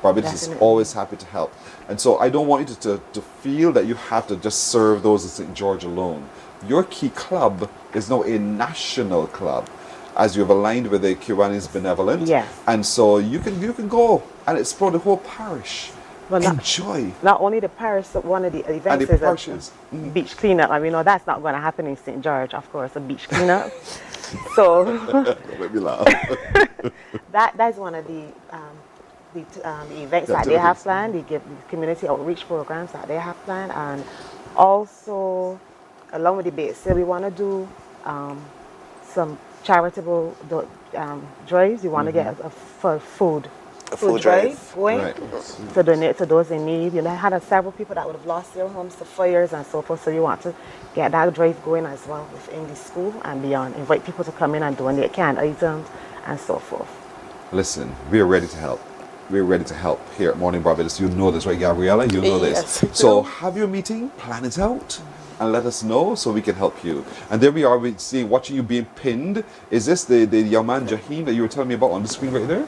Barbados is always happy to help. And so I don't want you to feel that you have to just serve those at St. George alone. Your key club is now a national club, as you've aligned with the Kiwanis Benevolent. Yes. And so you can go and explore the whole parish. Well, enjoy. Not only the parish, one of the events is a beach cleanup. I mean, that's not going to happen in St. George, of course, a beach cleanup. So let me laugh. That's one of the events that they have planned. They give the community outreach programs that they have planned, and also along with the bake sale, we want to do some charitable drives. We want to get for food drive going to donate to those in need. You know, I had several people that would have lost their homes to fires and so forth. So you want to get that drive going as well within the school and beyond. Invite people to come in and donate canned items and so forth. Listen, we are ready to help. We're ready to help here at Mornin Barbados. You know this, right, Gabriella? You know this. So have your meeting, plan it out, and let us know so we can help you. And there we are, watching you being pinned. Is this the young man, Jahim, that you were telling me about on the screen right there?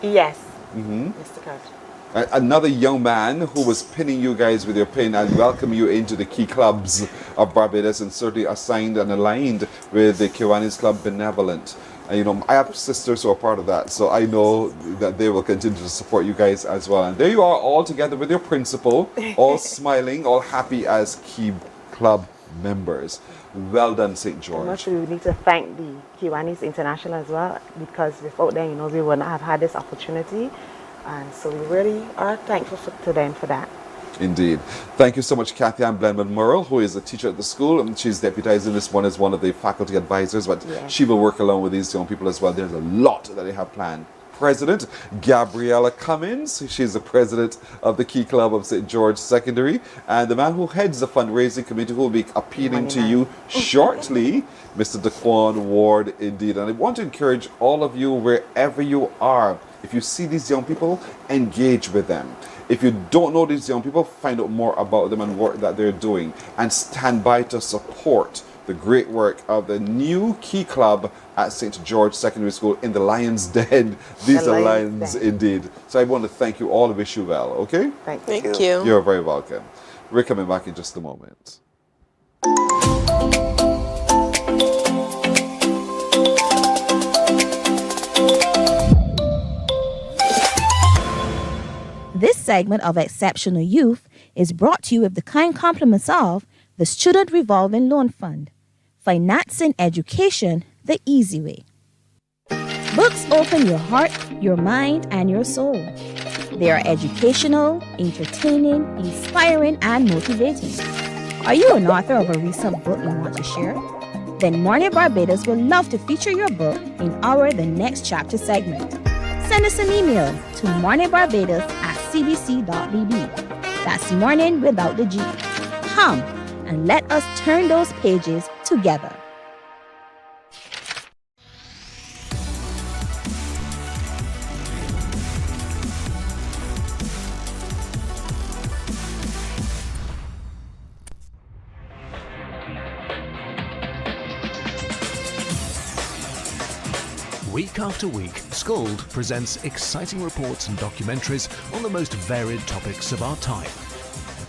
Yes, Mr. Carter. Another young man who was pinning you guys with your pin and welcoming you into the key clubs of Barbados, and certainly assigned and aligned with the Kiwanis Club Benevolent. And, you know, I have sisters who are part of that, so I know that they will continue to support you guys as well. And there you are, all together with your principal, all smiling, all happy as key club members. Well done, St. George. Also, we need to thank the Kiwanis International as well, because without them, you know, we would not have had this opportunity. And so we really are thankful to them for that. Indeed. Thank you so much, Kathy Ann Blenman-Murrell, who is a teacher at the school, and she's deputizing this one as one of the faculty advisors, but she will work along with these young people as well. There's a lot that they have planned. President Gabriella Cummins, she's the president of the Key Club of St. George Secondary, and the man who heads the fundraising committee who will be appealing to you shortly, Mr. Daquan Ward, indeed. And I want to encourage all of you, wherever you are, if you see these young people, engage with them. If you don't know these young people, find out more about them and work that they're doing, and stand by to support the great work of the new Key Club at St. George Secondary School in the Lion's Den. These are lions indeed. So I want to thank you all and wish you well, okay? Thank you. You're very welcome. We're coming back in just a moment. This segment of Exceptional Youth is brought to you with the kind compliments of the Student Revolving Loan Fund. financing education the easy way. Books open your heart, your mind, and your soul. They are educational, entertaining, inspiring, and motivating. Are you an author of a recent book you want to share? Then Mornin Barbados would love to feature your book in our The Next Chapter segment. Send us an email to morninbarbados@cbc.bb. That's morning without the G. Come and let us turn those pages together. Week after week, Scold presents exciting reports and documentaries on the most varied topics of our time.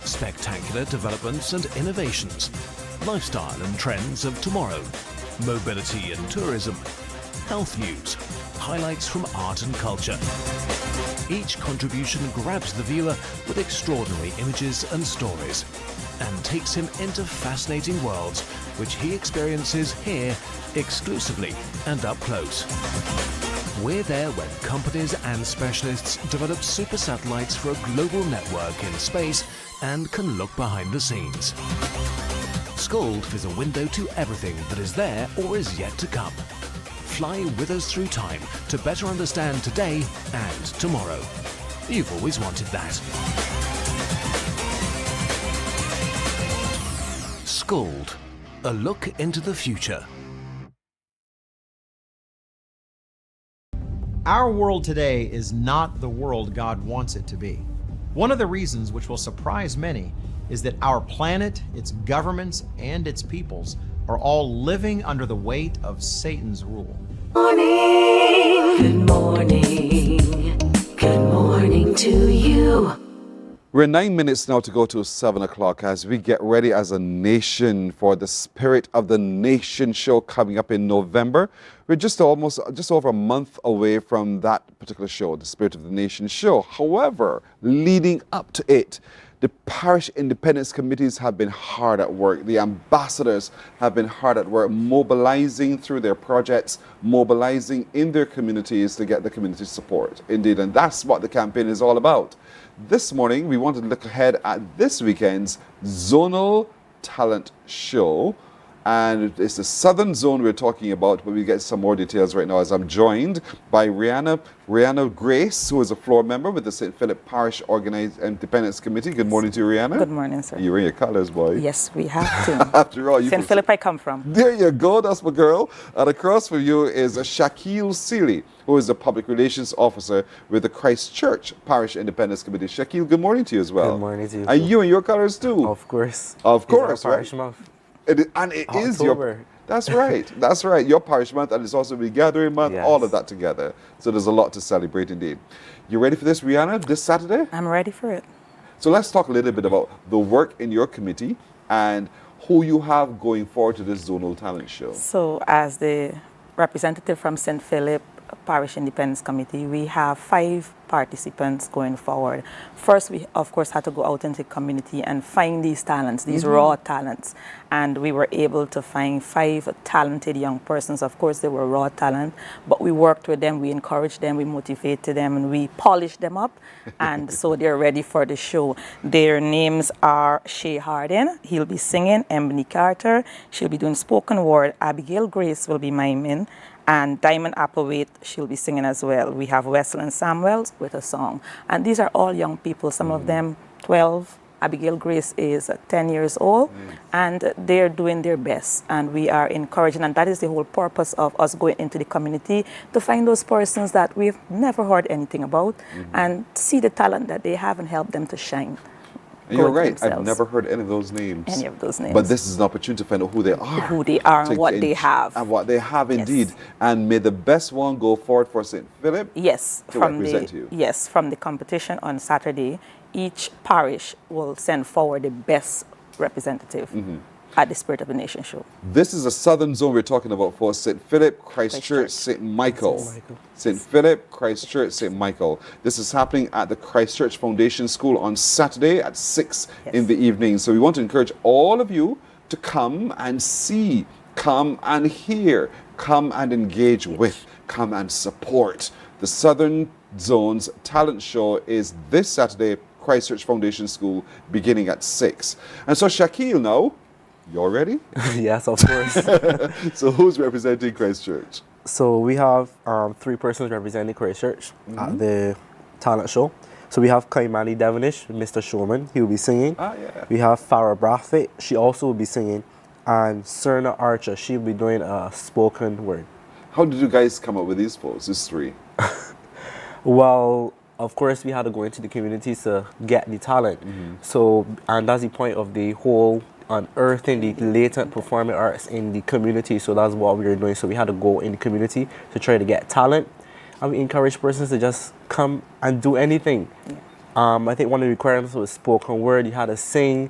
Spectacular developments and innovations, lifestyle and trends of tomorrow, mobility and tourism, health news, highlights from art and culture. Each contribution grabs the viewer with extraordinary images and stories and takes him into fascinating worlds which he experiences here exclusively and up close. We're there when companies and specialists develop super satellites for a global network in space and can look behind the scenes. Scold is a window to everything that is there or is yet to come. Fly with us through time to better understand today and tomorrow. You've always wanted that. Scold, a look into the future. Our world today is not the world God wants it to be. One of the reasons, which will surprise many, is that our planet, its governments, and its peoples are all living under the weight of Satan's rule. Good morning. Good morning to you. We're 9 minutes now to go to 7 o'clock as we get ready as a nation for the Spirit of the Nation show coming up in November. We're just over a month away from that particular show, the Spirit of the Nation show. However, leading up to it, the parish independence committees have been hard at work. The ambassadors have been hard at work, mobilizing through their projects, mobilizing in their communities to get the community support. Indeed, and that's what the campaign is all about. This morning, we wanted to look ahead at this weekend's Zonal Talent Show. And it's the Southern Zone we're talking about, but we get some more details right now as I'm joined by Rihanna Grace, who is a floor member with the St. Philip Parish Organized Independence Committee. Good morning to you, Rihanna. Good morning, sir. You're in your colors, boy. Yes, we have to. After all, St. Philip I come from. There you go, that's my girl. And across from you is Shaquille Seeley, who is the Public Relations Officer with the Christchurch Parish Independence Committee. Shaquille, good morning to you as well. Good morning to you. And you in your colors too? Of course. Of course, our parish month. It is your... That's right. That's right. Your parish month, and it's also the gathering month, Yes. all of that together. So there's a lot to celebrate indeed. You ready for this, Rihanna, this Saturday? I'm ready for it. So let's talk a little bit about the work in your committee and who you have going forward to this Zonal Talent Show. So as the representative from St. Philip Parish Independence Committee, we have 5 participants going forward. First, we of course had to go out into the community and find these talents, these raw talents. And we were able to find 5 talented young persons. Of course, they were raw talent, but we worked with them, we encouraged them, we motivated them, and we polished them up. And so they're ready for the show. Their names are Shay Harden, he'll be singing, Emily Carter, she'll be doing spoken word, Abigail Grace will be miming, and Diamond Applewaite, she'll be singing as well. We have Wesleyan Samuels with a song. And these are all young people, some of them 12. Abigail Grace is 10 years old, and they're doing their best. And we are encouraging, and that is the whole purpose of us going into the community, to find those persons that we've never heard anything about and see the talent that they have and help them to shine. And you're right, I've never heard any of those names. Any of those names. But this is an opportunity to find out who they are. Who they are and what they have. And what they have indeed. And may the best one go forward for St. Philip Yes, to represent you. Yes, from the competition on Saturday, each parish will send forward the best representative at the Spirit of the Nation show. This is a Southern Zone we're talking about for St. Philip, Christchurch, St. Michael. St. Philip, Christchurch, St. Michael. This is happening at the Christchurch Foundation School on Saturday at 6 in the evening. So we want to encourage all of you to come and see come and hear, come and engage with, come and support. The Southern Zone's talent show is this Saturday, Christchurch Foundation School, beginning at 6. And so Shaquille, now, you're ready? Yes, of course. So who's representing Christchurch? So we have 3 persons representing Christchurch at the talent show. So we have Kaimani Devonish, Mr. Showman, he will be singing. We have Farah Brathwaite, she also will be singing. And Serna Archer, she will be doing a spoken word. How did you guys come up with these folks, these 3? Well, of course, we had to go into the communities to get the talent. So, and that's the point of the whole unearthing the latent performing arts in the community. So that's what we were doing. So we had to go in the community to try to get talent. And we encourage persons to just come and do anything. I think one of the requirements was spoken word. You had to sing,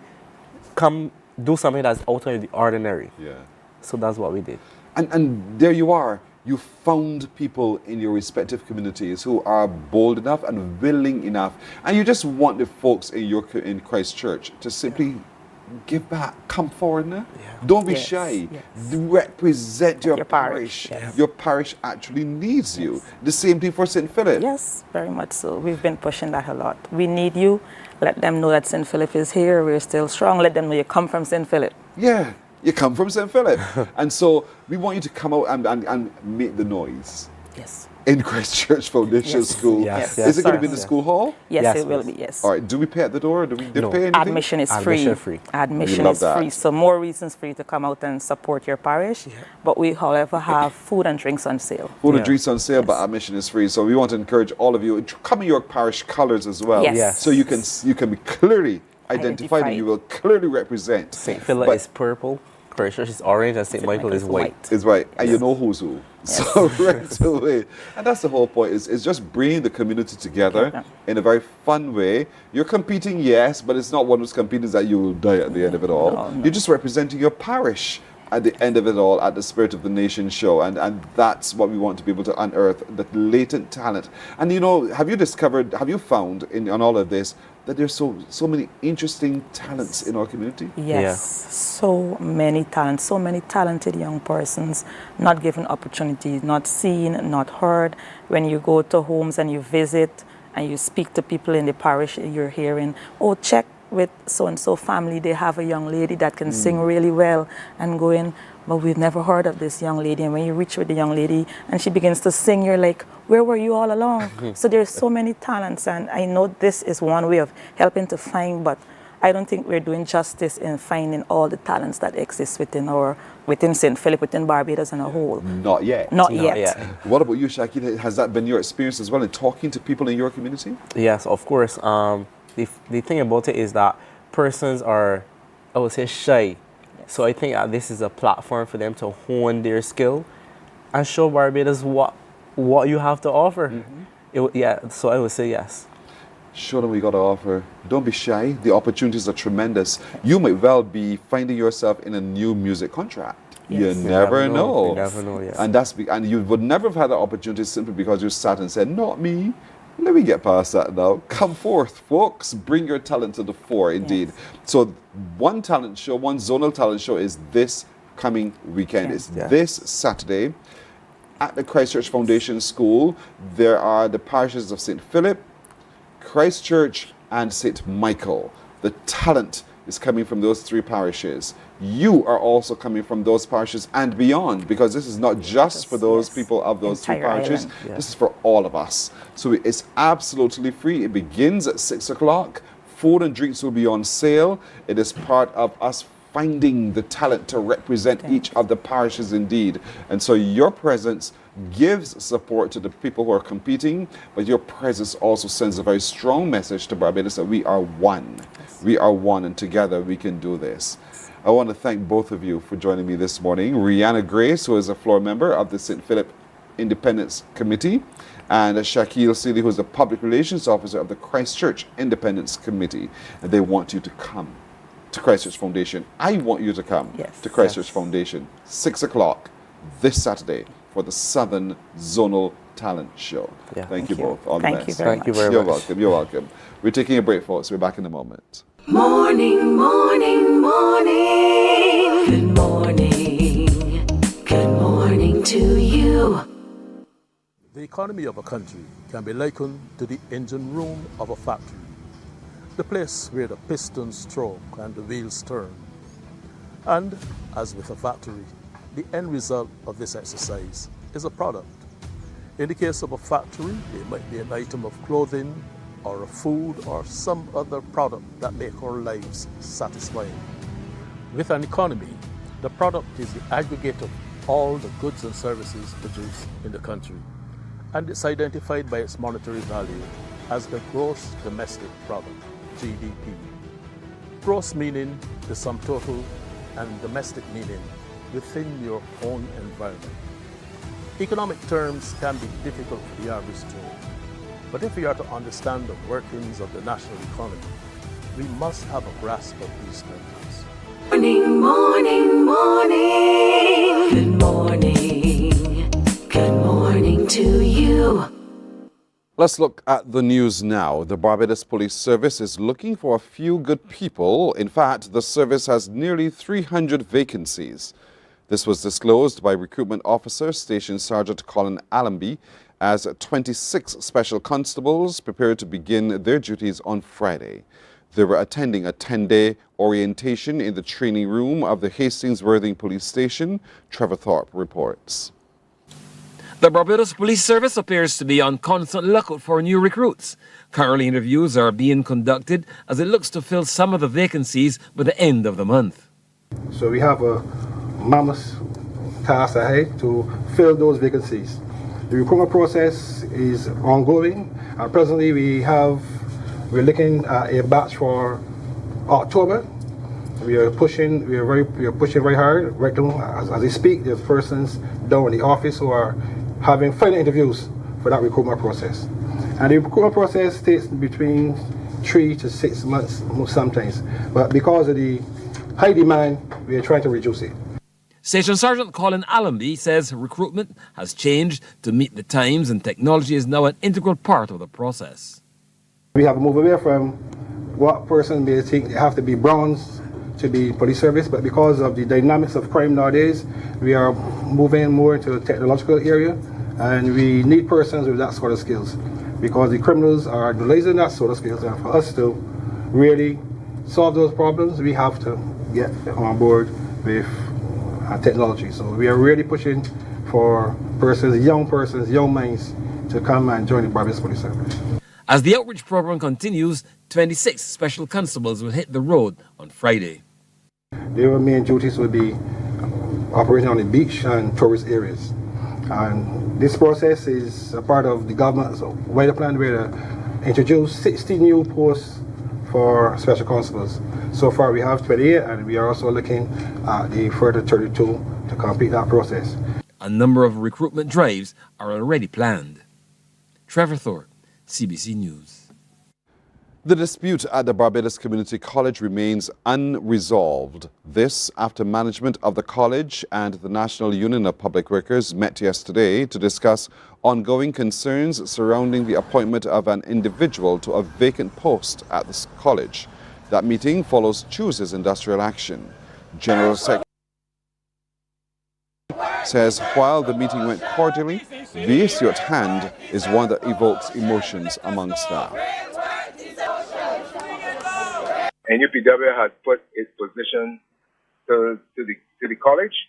come do something that's out of the ordinary. So that's what we did. And there you are. You found people in your respective communities who are bold enough and willing enough, and you just want the folks in Christchurch to simply give back, come forward now. Don't be shy. Represent your parish. Your parish actually needs you. The same thing for St. Philip. Yes, very much so. We've been pushing that a lot. We need you. Let them know that St. Philip is here. We're still strong. Let them know you come from St. Philip. Yeah. You come from St. Philip. And so we want you to come out and make the noise. Yes. In Christchurch Foundation School. Is it going to be in the school hall? Yes, it will be, yes. All right. Do we pay at the door? Do we pay anything? Admission is free. Admission is free. So more reasons for you to come out and support your parish. But we, however, have food and drinks on sale. Food and drinks on sale, but admission is free. So we want to encourage all of you. Come in your parish colors as well. So you can be clearly identified and you will clearly represent. St. Philip is purple, Christchurch is orange, and St. Michael is white. Is white, and you know who's who. So right away. And that's the whole point, is just bringing the community together in a very fun way. You're competing, yes, but it's not one of those competing that you will die at the end of it all. You're just representing your parish at the end of it all at the Spirit of the Nation show. And that's what we want to be able to unearth, the latent talent. And you know, have you found on all of this that there's so many interesting talents in our community? Yes, so many talents, so many talented young persons not given opportunities, not seen, not heard. When you go to homes and you visit and you speak to people in the parish, you're hearing, oh, check with so-and-so family, they have a young lady that can sing really well, and going, but we've never heard of this young lady. And when you reach with the young lady and she begins to sing, you're like, where were you all along? So there's so many talents, and I know this is one way of helping to find, but I don't think we're doing justice in finding all the talents that exist within St. Philip, within Barbados as a whole. Not yet. Not yet. What about you, Shaki? Has that been your experience as well in talking to people in your community? Yes, of course. The thing about it is that persons are, I would say, shy. So I think that this is a platform for them to hone their skill and show Barbados what you have to offer. So I would say yes. Show them what you got to offer. Don't be shy. The opportunities are tremendous. You might well be finding yourself in a new music contract. You never know. You never know, yes. And you would never have had that opportunity simply because you sat and said, not me. Let me get past that now. Come forth, folks. Bring your talent to the fore, indeed. So one zonal talent show is this coming weekend. It's this Saturday at the Christchurch Foundation School. There are the parishes of St. Philip, Christchurch, and St. Michael. The talent is coming from those 3 parishes. You are also coming from those parishes and beyond, because this is not just for those people of those 3 parishes. This is for all of us. So it's absolutely free. It begins at 6 o'clock. Food and drinks will be on sale. It is part of us finding the talent to represent each of the parishes indeed. And so your presence gives support to the people who are competing, but your presence also sends a very strong message to Barbados that we are one. We are one, and together we can do this. I want to thank both of you for joining me this morning. Rihanna Grace, who is a floor member of the St. Philip Independence Committee, and Shaquille Seeley, who is the Public Relations Officer of the Christchurch Independence Committee. And they want you to come to Christchurch Foundation. I want you to come to Christchurch Foundation, 6 o'clock this Saturday for the Southern Zonal Talent Show. Thank you both. All the best. Thank you very much. You're welcome. You're welcome. We're taking a break, folks. We're back in a moment. Morning, morning, morning. Good morning. to you. The economy of a country can be likened to the engine room of a factory, the place where the pistons stroke and the wheels turn. And, as with a factory, the end result of this exercise is a product. In the case of a factory, it might be an item of clothing, or a food, or some other product that make our lives satisfying. With an economy, the product is the aggregate of all the goods and services produced in the country, and it's identified by its monetary value as the gross domestic product, GDP. Gross meaning the sum total, and domestic meaning within your own environment. Economic terms can be difficult for the average Joe, but if we are to understand the workings of the national economy, we must have a grasp of these terms. Morning, morning, morning. Good morning. Good morning to you. Let's look at the news now. The Barbados Police Service is looking for a few good people. In fact, the service has nearly 300 vacancies. This was disclosed by Recruitment Officer Station Sergeant Colin Allenby as 26 special constables prepared to begin their duties on Friday. They were attending a 10-day orientation in the training room of the Hastings Worthing Police Station, Trevor Thorpe reports. The Barbados Police Service appears to be on constant lookout for new recruits. Currently, interviews are being conducted as it looks to fill some of the vacancies by the end of the month. So we have a mammoth task ahead to fill those vacancies. The recruitment process is ongoing, and presently we're looking at a batch for October. We are pushing very hard. Right now, as I speak, there's persons down in the office who are having final interviews for that recruitment process. And the recruitment process takes between 3 to 6 months sometimes. But because of the high demand, we are trying to reduce it. Station Sergeant Colin Allenby says recruitment has changed to meet the times and technology is now an integral part of the process. We have moved away from what person may think they have to be bronze to be police service, but because of the dynamics of crime nowadays, we are moving more into the technological area, and we need persons with that sort of skills because the criminals are utilizing that sort of skills, and for us to really solve those problems, we have to get on board with technology. So we are really pushing for young minds to come and join the Barbados Police Service. As the outreach program continues, 26 special constables will hit the road on Friday. Their main duties will be operating on the beach and tourist areas. And this process is a part of the government's wider plan where they introduce 60 new posts for special constables. So far we have 28, and we are also looking at the further 32 to complete that process. A number of recruitment drives are already planned. Trevor Thorpe, CBC News. The dispute at the Barbados Community College remains unresolved. This after management of the college and the National Union of Public Workers met yesterday to discuss ongoing concerns surrounding the appointment of an individual to a vacant post at the college. That meeting follows Tuesday's industrial action. General Secretary says while the meeting went cordially, the issue at hand is one that evokes emotions among staff. NUPW has put its position to the college,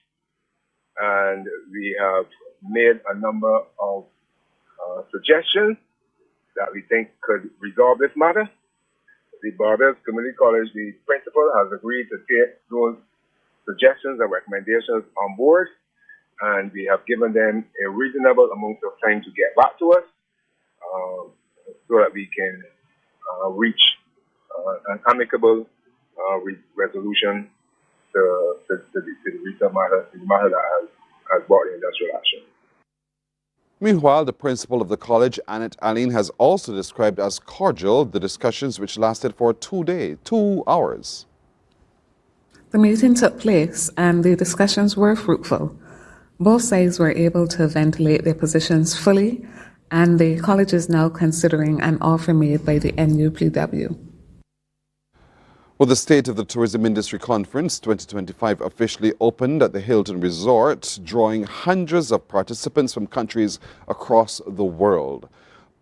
and we have made a number of suggestions that we think could resolve this matter. The Barbados Community College, the principal, has agreed to take those suggestions and recommendations on board, and we have given them a reasonable amount of time to get back to us so that we can reach an amicable resolution to the recent matter, the matter that has brought the industrial action. Meanwhile, the principal of the college, Annette Aline, has also described as cordial the discussions which lasted for 2 hours. The meeting took place and the discussions were fruitful. Both sides were able to ventilate their positions fully, and the college is now considering an offer made by the NUPW. Well, the State of the Tourism Industry Conference 2025 officially opened at the Hilton Resort, drawing hundreds of participants from countries across the world.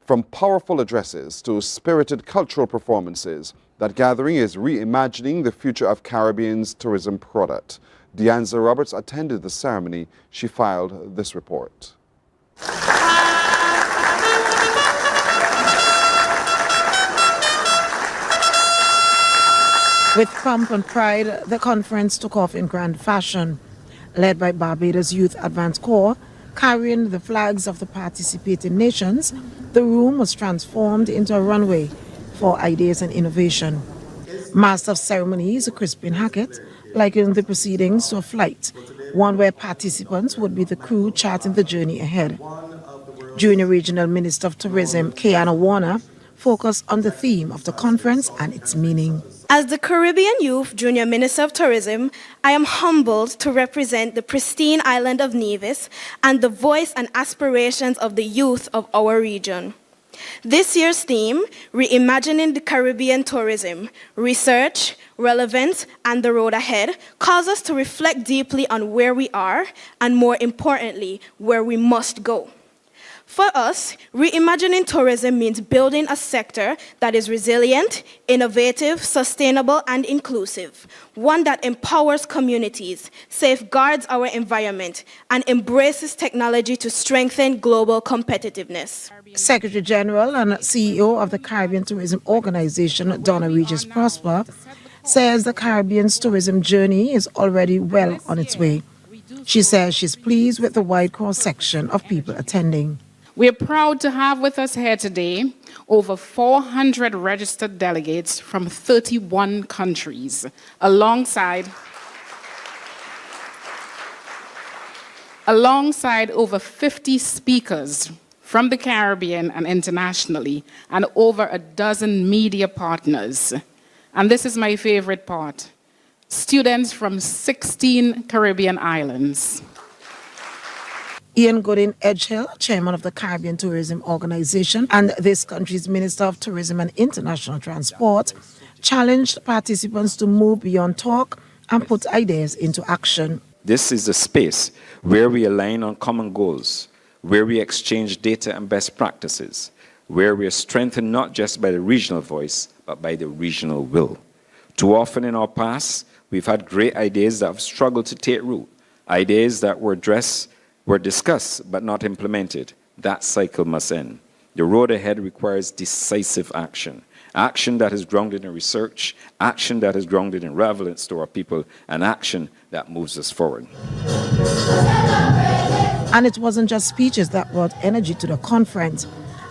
From powerful addresses to spirited cultural performances, that gathering is reimagining the future of Caribbean's tourism product. Deanza Roberts attended the ceremony. She filed this report. With pomp and pride, the conference took off in grand fashion, led by Barbados Youth Advance Corps, carrying the flags of the participating nations. The room was transformed into a runway for ideas and innovation. Master of Ceremonies, Crispin Hackett, likened the proceedings to a flight, one where participants would be the crew charting the journey ahead. Junior Regional Minister of Tourism, Kiana Warner, focused on the theme of the conference and its meaning. As the Caribbean Youth Junior Minister of Tourism, I am humbled to represent the pristine island of Nevis and the voice and aspirations of the youth of our region. This year's theme, Reimagining the Caribbean Tourism, Research, Relevance, and the Road Ahead, calls us to reflect deeply on where we are and, more importantly, where we must go. For us, reimagining tourism means building a sector that is resilient, innovative, sustainable, and inclusive, one that empowers communities, safeguards our environment, and embraces technology to strengthen global competitiveness. Secretary General and CEO of the Caribbean Tourism Organization, Donna Regis Prosper, says the Caribbean's tourism journey is already well on its way. She says she's pleased with the wide cross-section of people attending. We're proud to have with us here today over 400 registered delegates from 31 countries, alongside over 50 speakers from the Caribbean and internationally, and over a dozen media partners. And this is my favorite part: students from 16 Caribbean islands. Ian Goodin Edgehill, chairman of the Caribbean Tourism Organization and this country's Minister of Tourism and International Transport, challenged participants to move beyond talk and put ideas into action. This is a space where we align on common goals, where we exchange data and best practices, where we are strengthened not just by the regional voice, but by the regional will. Too often in our past, we've had great ideas that have struggled to take root, ideas that were discussed but not implemented. That cycle must end. The road ahead requires decisive action. Action that is grounded in research, action that is grounded in relevance to our people, and action that moves us forward. And it wasn't just speeches that brought energy to the conference.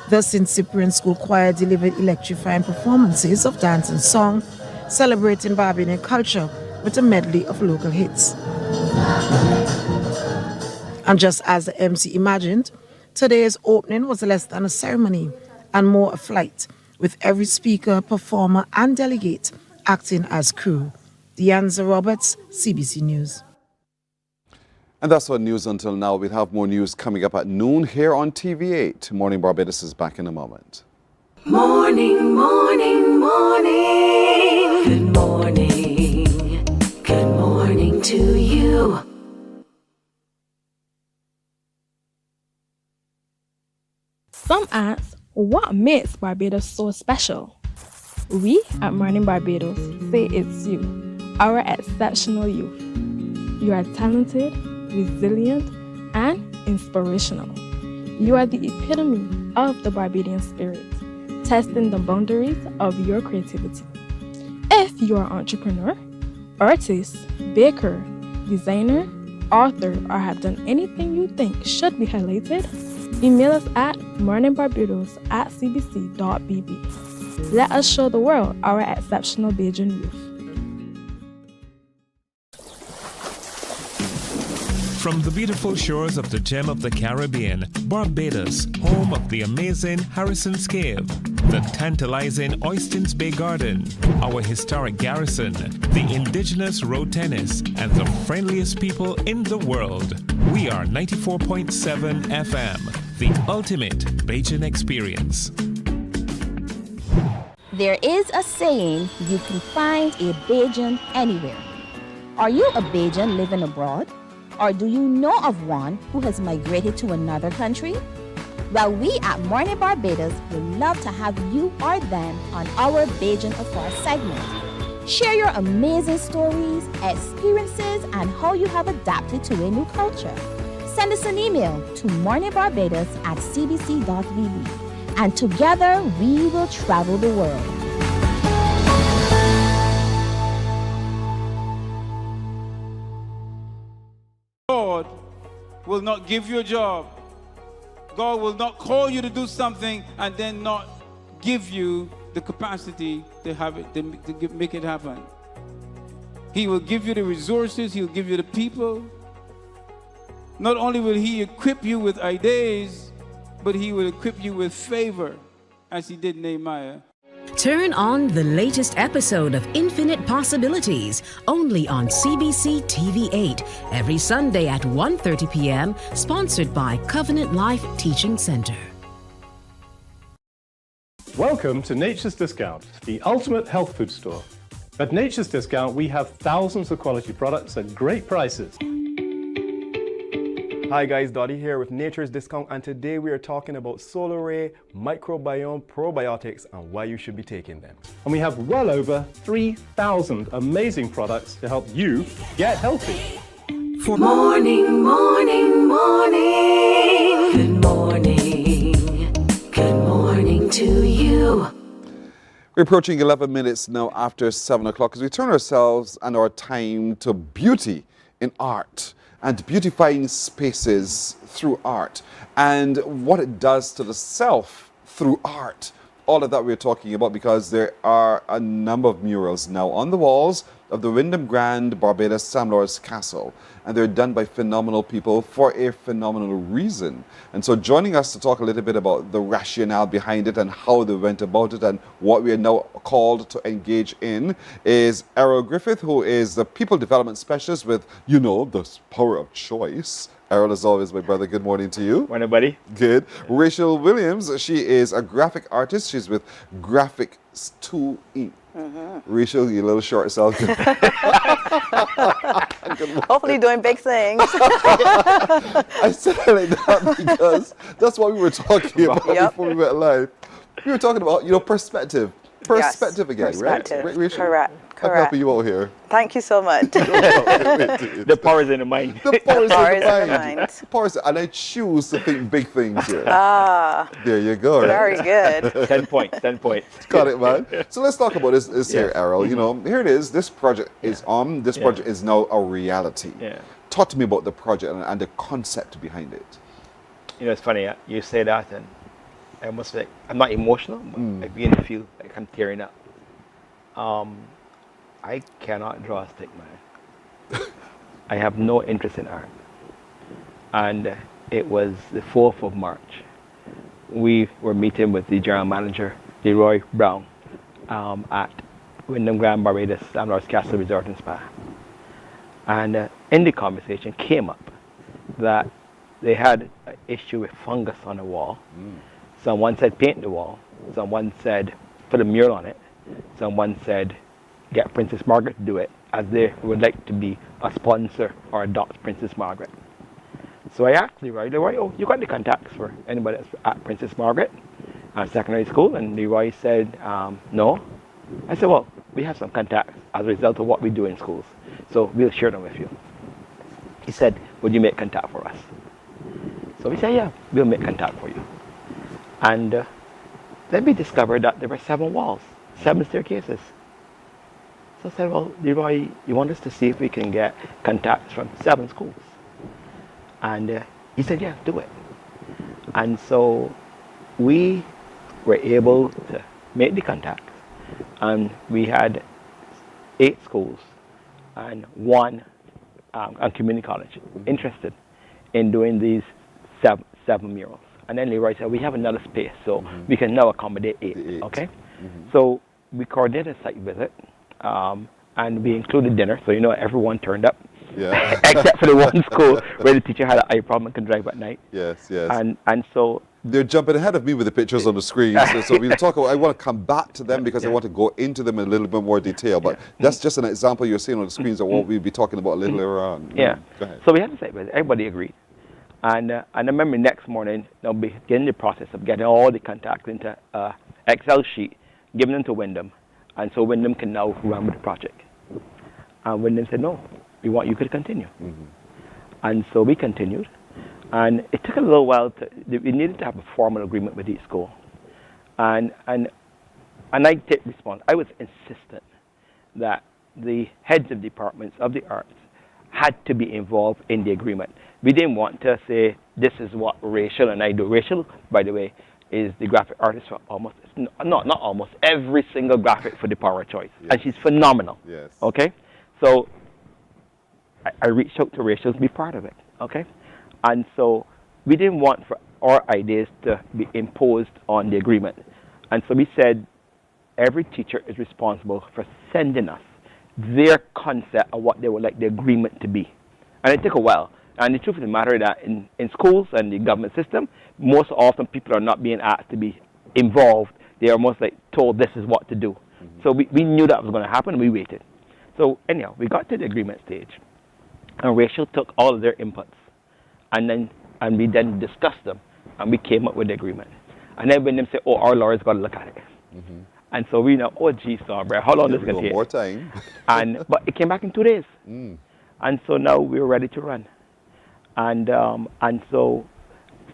The St. Cyprian School Choir delivered electrifying performances of dance and song, celebrating Barbadian culture with a medley of local hits. And just as the MC imagined, today's opening was less than a ceremony and more a flight, with every speaker, performer, and delegate acting as crew. Deanza Roberts, CBC News. And that's our news until now. We'll have more news coming up at noon here on TV8. Morning Barbados is back in a moment. Morning, morning, morning. Good morning. Good morning to you. Some ask, what makes Barbados so special? We at Mornin Barbados say it's you, our exceptional youth. You are talented, resilient, and inspirational. You are the epitome of the Barbadian spirit, testing the boundaries of your creativity. If you are an entrepreneur, artist, baker, designer, author, or have done anything you think should be highlighted, email us at morninbarbados@cbc.bb. Let us show the world our exceptional Bajan youth. From the beautiful shores of the gem of the Caribbean, Barbados, home of the amazing Harrison's Cave, the tantalizing Oystins Bay Garden, our historic garrison, the indigenous road tennis, and the friendliest people in the world. We are 94.7 FM, the ultimate Bajan experience. There is a saying, you can find a Bajan anywhere. Are you a Bajan living abroad? Or do you know of one who has migrated to another country? Well, we at Mornin Barbados would love to have you or them on our Bajan Afar segment. Share your amazing stories, experiences, and how you have adapted to a new culture. Send us an email to morninbarbados@cbc.vb, and together we will travel the world. God will not give you a job. God will not call you to do something and then not give you the capacity to have it, to make it happen. He will give you the resources, he'll give you the people. Not only will he equip you with ideas, but he will equip you with favor, as he did Nehemiah. Turn on the latest episode of Infinite Possibilities, only on CBC TV8, every Sunday at 1:30 p.m., sponsored by Covenant Life Teaching Center. Welcome to Nature's Discount, the ultimate health food store. At Nature's Discount, we have thousands of quality products at great prices. Hi guys, Dottie here with Nature's Discount, and today we are talking about Solar Ray, microbiome, probiotics, and why you should be taking them. And we have well over 3,000 amazing products to help you get healthy. For morning, morning, morning. Good morning. Good morning to you. We're approaching 11 minutes now after 7 o'clock as we turn ourselves and our time to beauty in art and beautifying spaces through art and what it does to the self through art. All of that we're talking about because there are a number of murals now on the walls of the Wyndham Grand Barbados Sam Lawrence Castle, and they're done by phenomenal people for a phenomenal reason. And so joining us to talk a little bit about the rationale behind it and how they went about it and what we are now called to engage in is Errol Griffith, who is the People Development Specialist with, you know, the power of choice. Errol, as always, my brother, good morning to you. Morning, buddy. Good. Rachel Williams, she is a graphic artist. She's with Graphics 2 Inc. Rachel, you little short self. Hopefully doing big things. I said it like that because that's what we were talking about before we went live. We were talking about, you know, perspective. Perspective again, perspective. Right? Rachel, Correct. I'm helping you out here. Thank you so much. The power is in the mind. The power is in the mind. The power is, and I choose to think big things here. Ah. There you go. Right? Very good. 10 points, 10 points. Got it, man. So let's talk about this here, Errol. You know, here it is. This project is on. This project is now a reality. Yeah. Talk to me about the project and the concept behind it. You know, it's funny, you say that, and I almost feel like, I'm not emotional, but I begin to feel like I'm tearing up. I cannot draw a stick, man. I have no interest in art. And it was the 4th of March. We were meeting with the general manager, Leroy Brown, at Wyndham Grand Barbados Sam Lawrence Castle Resort and Spa. And in the conversation came up that they had an issue with fungus on the wall. Someone said paint the wall. Someone said put a mural on it. Someone said get Princess Margaret to do it, as they would like to be a sponsor or adopt Princess Margaret. So I asked Leroy, oh, you got the contacts for anybody that's at Princess Margaret Secondary School? And Leroy said, no. I said, well, we have some contacts as a result of what we do in schools, so we'll share them with you. He said, would you make contact for us? So we said, yeah, we'll make contact for you. And then we discovered that there were 7 walls, 7 staircases. So I said, well, Leroy, you want us to see if we can get contacts from 7 schools? And he said, yeah, do it. And so we were able to make the contacts. And we had 8 schools and 1 community college interested in doing these 7 murals. And then Leroy said, we have another space, so we can now accommodate 8. Okay? So we coordinated a site visit, and we included dinner, so you know everyone turned up. Yeah. Except for the one school where the teacher had an eye problem and could drive at night. Yes, yes. And so They're jumping ahead of me with the pictures on the screen. So we'll talk about, I want to come back to them because I want to go into them in a little bit more detail. But that's just an example you're seeing on the screens of what we'll be talking about a little later on. Yeah. Go ahead. So we had to say, everybody agreed. And I remember next morning, they'll begin the process of getting all the contacts into Excel sheet, giving them to Wyndham. And so Wyndham can now run with the project. And Wyndham said, no, we want you to continue. And so we continued. And it took a little while. We needed to have a formal agreement with each school. And I take response. I was insistent that the heads of departments of the arts had to be involved in the agreement. We didn't want to say, this is what Rachel and I do. Rachel, by the way, is the graphic artist for not almost, every single graphic for the Power of Choice. Yes. And she's phenomenal. Yes. Okay? So I reached out to Rachel to be part of it. Okay? And so we didn't want for our ideas to be imposed on the agreement. And so we said every teacher is responsible for sending us their concept of what they would like the agreement to be. And it took a while. And the truth of the matter is that in schools and the government system, most often people are not being asked to be involved. They are most like told this is what to do. So we knew that was going to happen and we waited. So anyhow, we got to the agreement stage. And Rachel took all of their inputs. And we then discussed them, and we came up with the agreement. And then when them say, oh, our lawyers got to look at it. And so we know, oh, geez, Bro, how long this going to take? More time. But it came back in 2 days. And so now we were ready to run. And so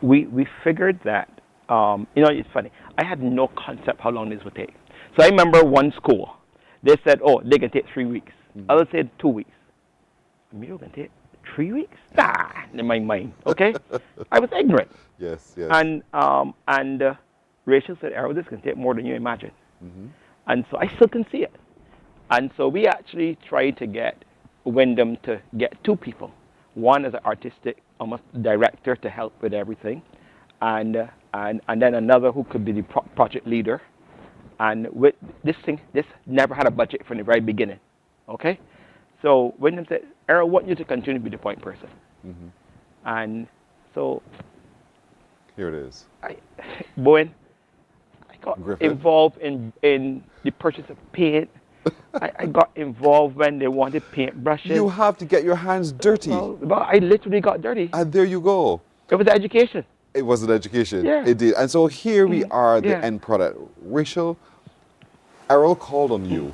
we figured that, it's funny. I had no concept how long this would take. So I remember one school, they said, oh, they can take 3 weeks. Others said 2 weeks. And we were going to take 3 weeks? In my mind, okay? I was ignorant. Yes, yes. And Rachel said, Errol, this can take more than you imagine. And so I still can see it. And so we actually tried to get Wyndham to get 2 people. One is an artistic, almost director to help with everything. And then another who could be the project leader. And with this never had a budget from the very beginning, okay? So Wyndham said, Errol, I want you to continue to be the point person. And so here it is. I got involved in the purchase of paint. I got involved when they wanted paint brushes. You have to get your hands dirty. Well, I literally got dirty. And there you go. It was education. It was an education. Yeah. It did. And so here we are, the end product. Rachel, Errol called on you,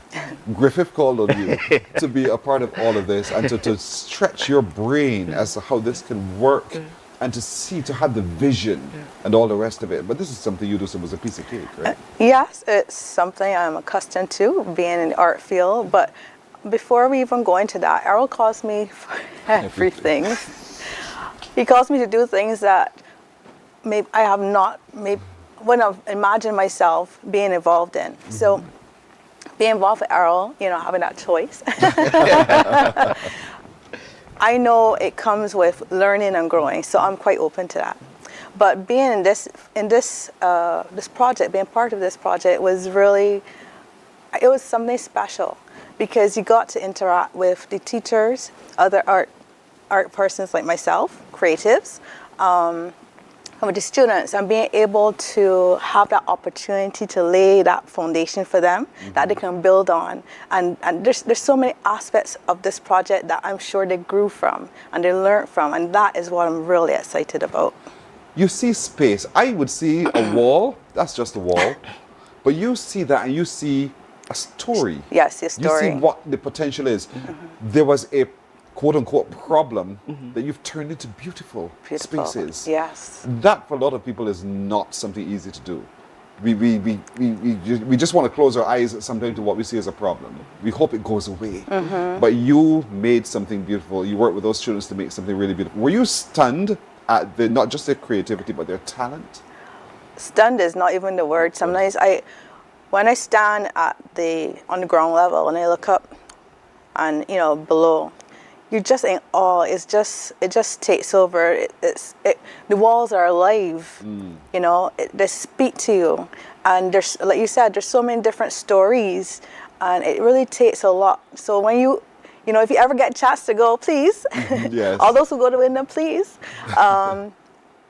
Griffith called on you to be a part of all of this and to stretch your brain as to how this can work and to have the vision and all the rest of it. But this is something you do so as a piece of cake, right? Yes, it's something I'm accustomed to, being in the art field. But before we even go into that, Errol calls me for everything. He calls me to do things that maybe I have not, wouldn't have imagined myself being involved in. So being involved with Errol, having that choice. I know it comes with learning and growing, so I'm quite open to that. But being in this project, being part of this project was something special because you got to interact with the teachers, other art persons like myself, creatives, with the students, and being able to have that opportunity to lay that foundation for them that they can build on. And there's so many aspects of this project that I'm sure they grew from and they learned from, and that is what I'm really excited about. You see space. I would see a wall, that's just a wall, but you see that and you see a story. Yes, a story. You see what the potential is. There was a quote-unquote problem that you've turned into beautiful spaces. Yes. That for a lot of people is not something easy to do. We just want to close our eyes sometimes to what we see as a problem. We hope it goes away. But you made something beautiful. You worked with those students to make something really beautiful. Were you stunned at not just their creativity, but their talent? Stunned is not even the word. Sometimes when I stand on the ground level and I look up and below, you're just in awe. It just takes over. The walls are alive. They speak to you, and there's, like you said, there's so many different stories, and it really takes a lot. So when if you ever get a chance to go, please, yes. all those who go to Wyndham, please,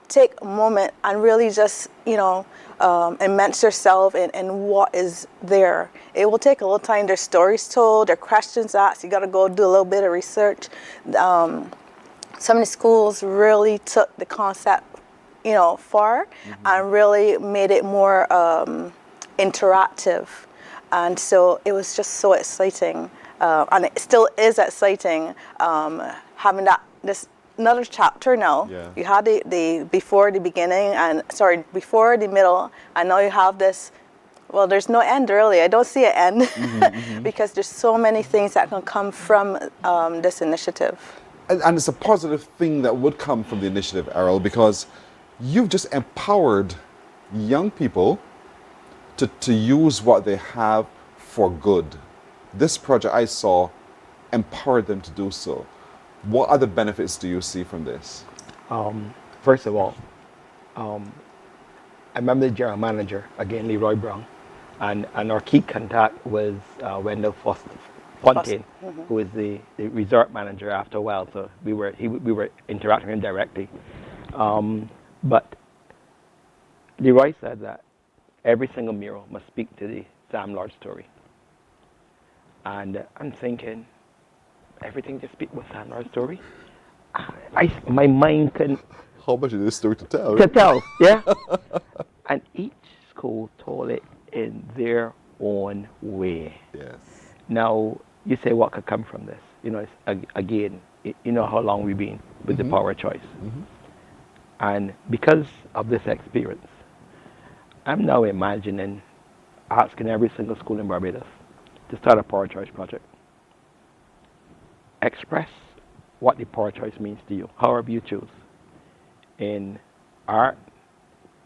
take a moment and really just, immerse yourself in what is there. It will take a little time. There's stories told, there are questions asked. You got to go do a little bit of research. Some of the schools really took the concept, far and really made it more interactive. And so it was just so exciting. And it still is exciting having this another chapter now. Yeah. You had the before the beginning before the middle, and now you have this. Well, there's no end really. I don't see an end because there's so many things that can come from this initiative. And it's a positive thing that would come from the initiative, Errol, because you've just empowered young people to use what they have for good. This project I saw empowered them to do so. What other benefits do you see from this? First of all, I remember the general manager, again, Leroy Brown, and our key contact was Wendell Fontaine, who was the resort manager after a while. So we were interacting with him directly. But Leroy said that every single mural must speak to the Sam Lord story. And I'm thinking, everything just speak with Sam Lord's story? My mind couldn't... How much is this story to tell? To tell, yeah. And each school told it in their own way. Yes. Now, you say what could come from this? It's, again, you know how long we've been with the power of choice. And because of this experience, I'm now imagining asking every single school in Barbados to start a power choice project. Express what the power choice means to you, however you choose. In art,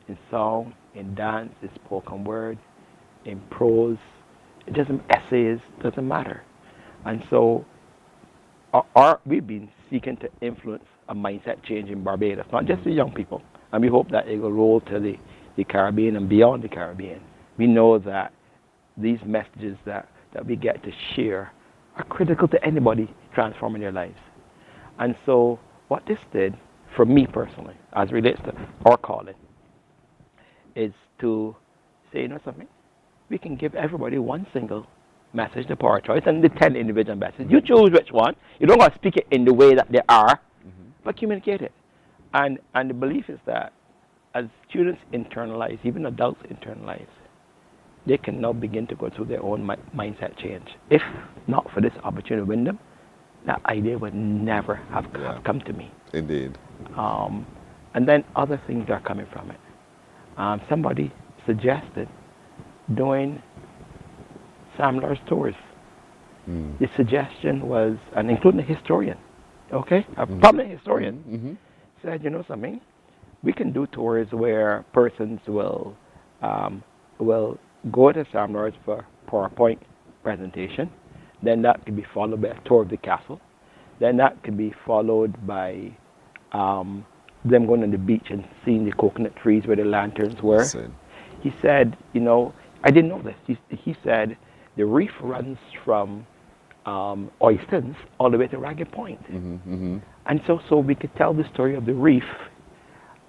in song, in dance, in spoken word, in prose, essays, doesn't matter. And so we've been seeking to influence a mindset change in Barbados, not just the young people. And we hope that it will roll to the Caribbean and beyond the Caribbean. We know that these messages that we get to share are critical to anybody transforming their lives. And so what this did, for me personally, as it relates to our calling, is to say, something, we can give everybody one single message, the power choice, and the 10 individual messages. You choose which one. You don't want to speak it in the way that they are, but communicate it. And the belief is that as students internalize, even adults internalize, they can now begin to go through their own mindset change. If not for this opportunity window, that idea would never have come to me. Indeed. And then other things are coming from it. Somebody suggested doing Sam Lord's tours. The suggestion was, and including a historian, a prominent historian, said, something, we can do tours where persons will go to Sam Lord's for PowerPoint presentation. Then that could be followed by a tour of the castle. Then that could be followed by them going on the beach and seeing the coconut trees where the lanterns were. He said, I didn't know this. He said the reef runs from Oystons all the way to Ragged Point. And so we could tell the story of the reef.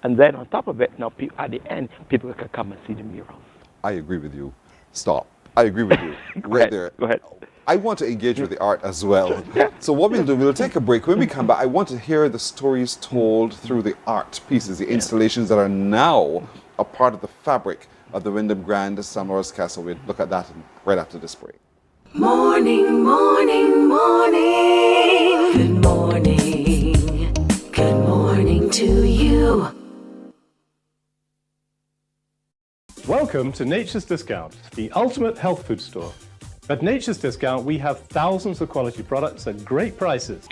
And then on top of it, now at the end, people could come and see the murals. I agree with you. Stop. I agree with you. Right there. Go ahead. I want to engage with the art as well. So what we'll do, we'll take a break. When we come back, I want to hear the stories told through the art pieces, the installations that are now a part of the fabric of the Wyndham Grand Sam Lord's Castle. We'll look at that right after this break. Morning, morning, morning. Good morning. Good morning to you. Welcome to Nature's Discount, the ultimate health food store. At Nature's Discount, we have thousands of quality products at great prices.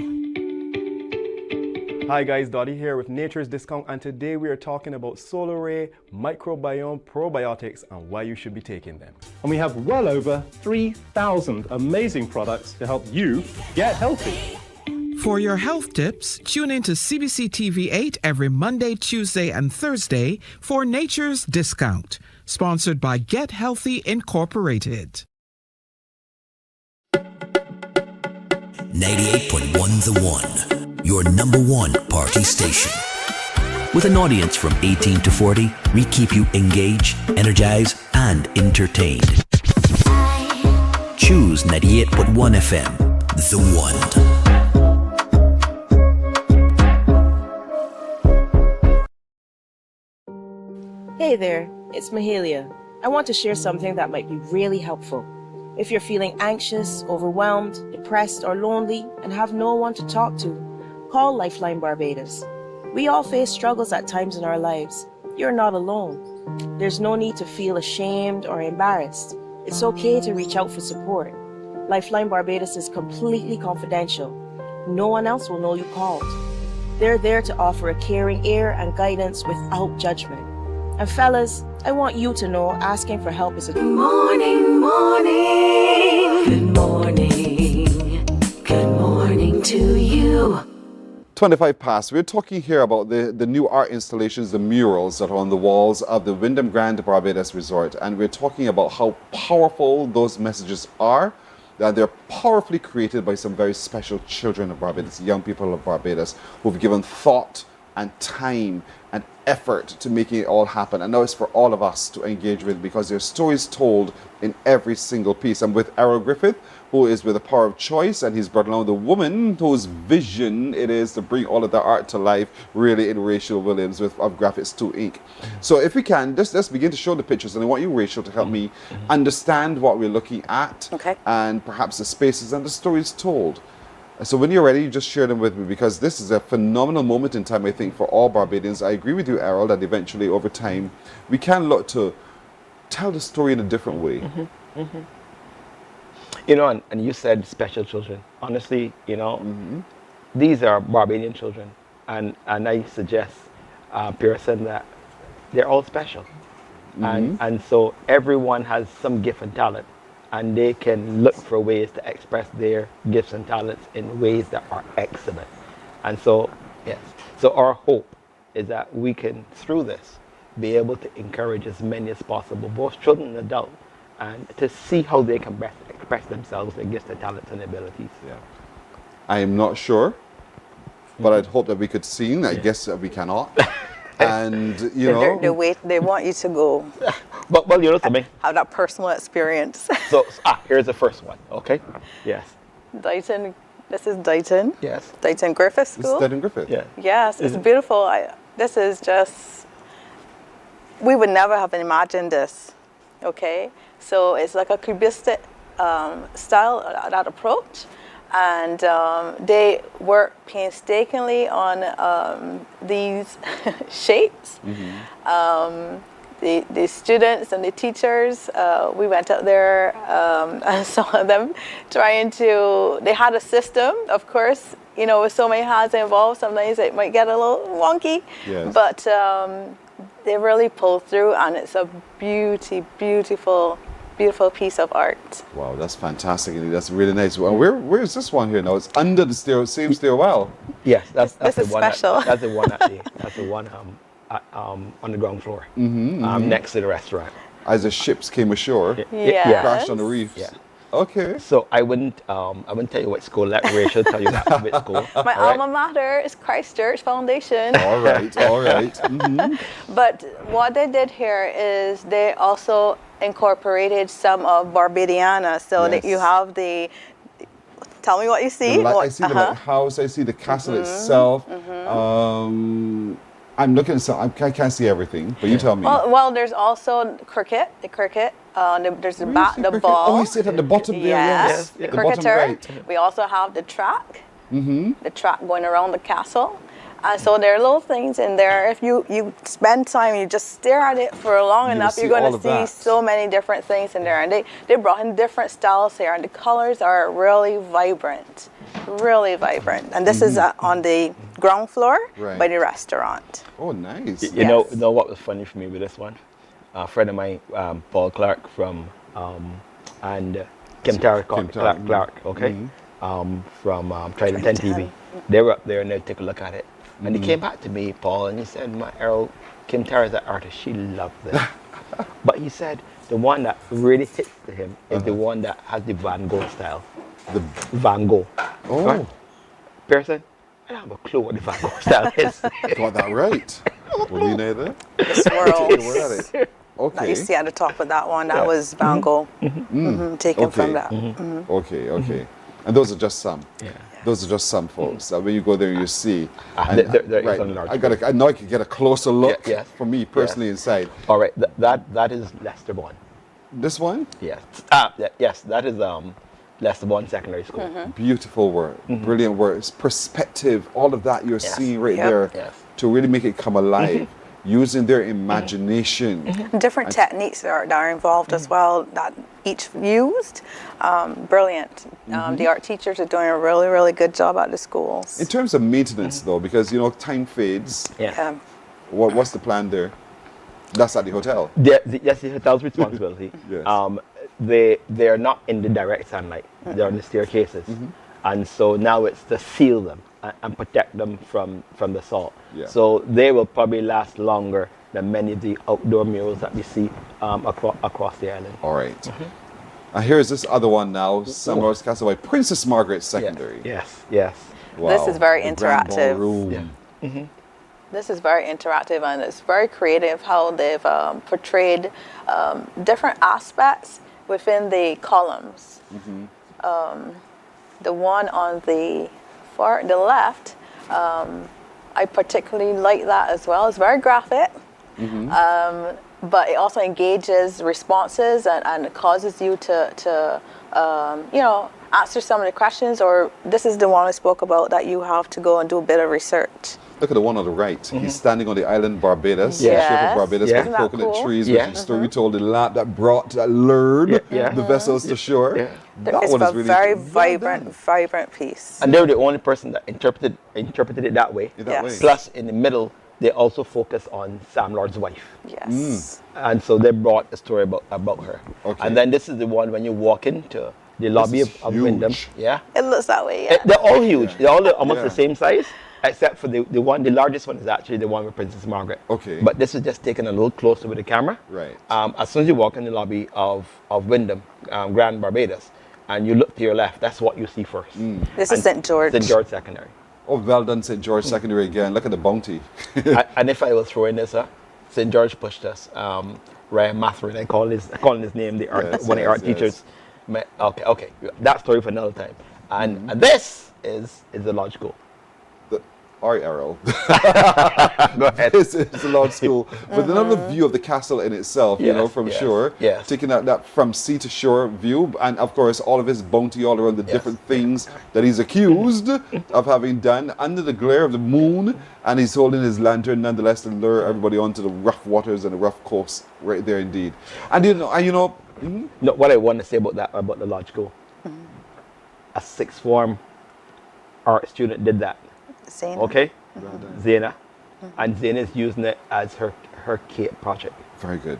Hi guys, Dottie here with Nature's Discount, and today we are talking about Solar Ray Microbiome Probiotics and why you should be taking them. And we have well over 3,000 amazing products to help you get healthy. For your health tips, tune in to CBC TV8 every Monday, Tuesday, and Thursday for Nature's Discount, sponsored by Get Healthy Incorporated. 98.1 The One, your number one party station. With an audience from 18 to 40, we keep you engaged, energized, and entertained. Choose 98.1 FM, the one. Hey there, it's Mahalia. I want to share something that might be really helpful. If you're feeling anxious, overwhelmed, depressed, or lonely, and have no one to talk to, call Lifeline Barbados. We all face struggles at times in our lives. You're not alone. There's no need to feel ashamed or embarrassed. It's okay to reach out for support. Lifeline Barbados is completely confidential. No one else will know you called. They're there to offer a caring ear and guidance without judgment. And fellas, I want you to know asking for help is a Morning, morning. Good morning. Good morning to you. 25 past. We're talking here about the new art installations, the murals that are on the walls of the Wyndham Grand Barbados Resort. And we're talking about how powerful those messages are. That they're powerfully created by some very special children of Barbados, young people of Barbados, who've given thought and time and effort to making it all happen. And now it's for all of us to engage with, because there's stories told in every single piece. I'm with Errol Griffith, who is with The Power of Choice, and he's brought along the woman whose vision it is to bring all of the art to life, really, in Rachel Williams of Graphics 2 Inc. So if we can, let's begin to show the pictures, and I want you, Rachel, to help me understand what we're looking at, and perhaps the spaces and the stories told. So when you're ready, you just share them with me, because this is a phenomenal moment in time, I think, for all Barbadians. I agree with you, Errol, that eventually, over time, we can look to tell the story in a different way. You know, and you said special children. Honestly, you know, these are Barbadian children. And I suggest, Pearson, that they're all special. And so everyone has some gift and talent. And they can look for ways to express their gifts and talents in ways that are excellent. And so, yes. So our hope is that we can, through this, be able to encourage as many as possible, both children and adults, and to see how they can best express themselves, their gifts, their talents, and abilities. Yeah. I am not sure, but I'd hope that we could see. I guess that we cannot. And, you know, they want you to go. But well, you know something. Have that personal experience. So here's the first one. Okay. Yes. Dighton. This is Dighton. Yes. Dighton Griffith School. This is Dighton Griffith. Yeah. Yes, it's beautiful. This is just. We would never have imagined this. Okay. So it's like a cubistic style, that approach. And they work painstakingly on these shapes. The students and the teachers, we went out there and saw them trying to, they had a system, of course, you know, with so many hands involved, sometimes it might get a little wonky, but they really pulled through, and it's a beautiful piece of art. Wow, that's fantastic. That's really nice. Well, where is this one here now? It's under the same stairwell. Yes, that's this the is one. Special. That's the one. That's the one on the ground floor, next to the restaurant. As the ships came ashore, crashed on the reefs. Yeah. Okay. So I wouldn't tell you what school. Let Rachel tell you which school. My alma mater is Christ Church Foundation. All right. But what they did here is they also incorporated some of Barbadiana, so that you have the. Tell me what you see. I see the lighthouse. I see the castle itself. I'm looking at some. I can't see everything, but you tell me. Well, there's also the cricket. There's the bat, the ball. Oh, you sit at the bottom there. Yes. The cricketer. Right. We also have the track. The track going around the castle. So there are little things in there. If you spend time, you just stare at it for long enough, you're going to see so many different things in there. And they brought in different styles here, and the colors are really vibrant. And this is on the ground floor by the restaurant. Oh, nice. You know what was funny for me with this one? A friend of mine, Paul Clark from and Kim Tara Clark, okay, from Trident 10 TV. They were up there and they took a look at it. And he came back to me, Paul, and he said, Errol, Kim Tara's an artist, she loved this. But he said the one that really hits to him is the one that has the Van Gogh style. The Van Gogh. Oh. Pearson, I don't have a clue what the Van Gogh style is. Got that right. Well, me neither. The swirls. We're at it. Okay. That you see at the top of that one, that Yeah. was Van Gogh, taken Okay. from that. Okay. And those are just some. Yeah. Those are just some, folks. When you go there, you see. There right, is a large I know I can get a closer look yes. for me personally inside. All right, that is Lester Bond. This one? Yes. Yes, that is Lester Bond Secondary School. Beautiful work, brilliant work. It's perspective, all of that you're seeing right there to really make it come alive. Using their imagination. Different techniques that are involved as well that each used. Brilliant. The art teachers are doing a really, really good job at the schools. In terms of maintenance, though, because time fades. Yeah. What's the plan there? That's at the hotel. That's the hotel's responsibility. Yes. They are not in the direct sunlight. They're on the staircases, and so now it's to seal them and protect them from the salt. Yeah. So they will probably last longer than many of the outdoor murals that we see across the island. All right. And here's this other one now, Sam Lord's Castle by Princess Margaret Secondary. Yes. Wow. This is very The Grand interactive. Ballroom. This is very interactive and it's very creative how they've portrayed different aspects within the columns. The one on the left, I particularly like that as well. It's very graphic, but it also engages responses and causes you to answer some of the questions. Or this is the one I spoke about that you have to go and do a bit of research. Look at the one on the right. He's standing on the island Barbados, the Yes. shape of Barbados, Yeah. with the Isn't that coconut cool? trees, Yeah. which is the story we told, the lamp that lured the vessels to shore. That It's one a is really very well done. vibrant piece. And they were the only person that interpreted it that way. That way. Plus, in the middle, they also focus on Sam Lord's wife. Yes. And so they brought a story about her. Okay. And then this is the one when you walk into the lobby of Wyndham. Yeah. It looks that way, yeah. They're all huge. They're all almost Yeah. the same size, except for the largest one is actually the one with Princess Margaret. Okay. But this is just taken a little closer with the camera. Right. As soon as you walk in the lobby of Wyndham, Grand Barbados, and you look to your left, that's what you see first. This is St. George. St. George Secondary. Oh, well done, St. George Secondary again. Look at the bounty. And if I was throwing this, St. George pushed us. Ryan Matherin, I calling his name, one of the art teachers. Okay. That story for another time. And this is the lodge school. All right, Errol. Go ahead. This is the lodge school with another view of the castle in itself, from shore. Yes. Taking that from sea to shore view, and of course all of his bounty all around the different things that he's accused of having done under the glare of the moon, and he's holding his lantern nonetheless to lure everybody onto the rough waters and the rough coast right there indeed. And No, what I want to say about the lodge school, a sixth form art student did that. Zena. Okay, Zena, and Zena is using it as her Kate project. Very good,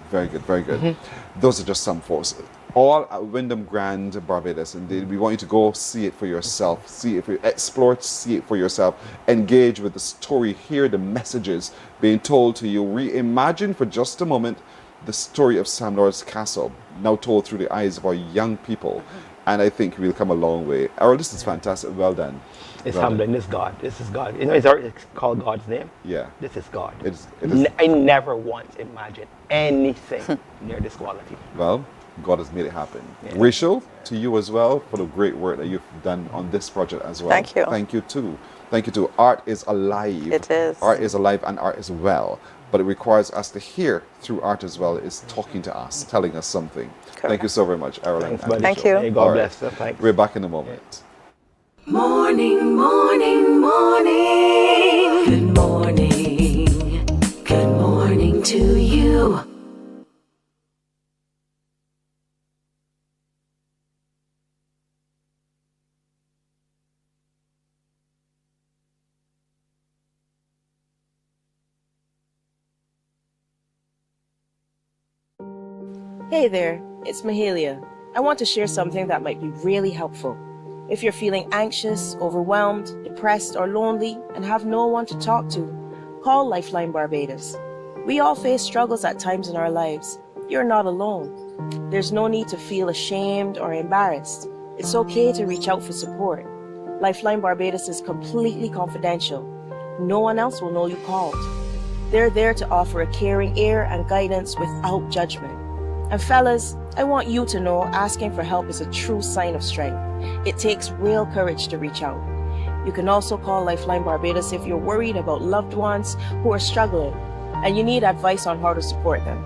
very good, very good. Those are just some folks. All at Wyndham Grand Barbados. Indeed, we want you to go see it for yourself. See it, explore it, see it for yourself. Engage with the story, hear the messages being told to you. Reimagine for just a moment the story of Sam Lord's Castle, now told through the eyes of our young people. And I think we'll come a long way. Errol, this is fantastic. Well done. It's well humbling. done. This God. This is God. It's already called God's name. Yeah. This is God. It is. I never once imagined anything near this quality. Well, God has made it happen. Yeah. Rachel, to you as well for the great work that you've done on this project as well. Thank you. Thank you too. Thank you too. Art is alive. It is. Art is alive and art is well. But it requires us to hear through art as well. It's talking to us, telling us something. Correct. Thank you so very much, Errol. Thanks, and Thank Rachel. you. Hey, God All bless you. Thanks. We're back in a moment. Morning, morning, morning. Good morning. Good morning to you. Hey there, it's Mahalia. I want to share something that might be really helpful. If you're feeling anxious, overwhelmed, depressed, or lonely and have no one to talk to, call Lifeline Barbados. We all face struggles at times in our lives. You're not alone. There's no need to feel ashamed or embarrassed. It's okay to reach out for support. Lifeline Barbados is completely confidential. No one else will know you called. They're there to offer a caring ear and guidance without judgment. And fellas, I want you to know asking for help is a true sign of strength. It takes real courage to reach out. You can also call Lifeline Barbados if you're worried about loved ones who are struggling and you need advice on how to support them.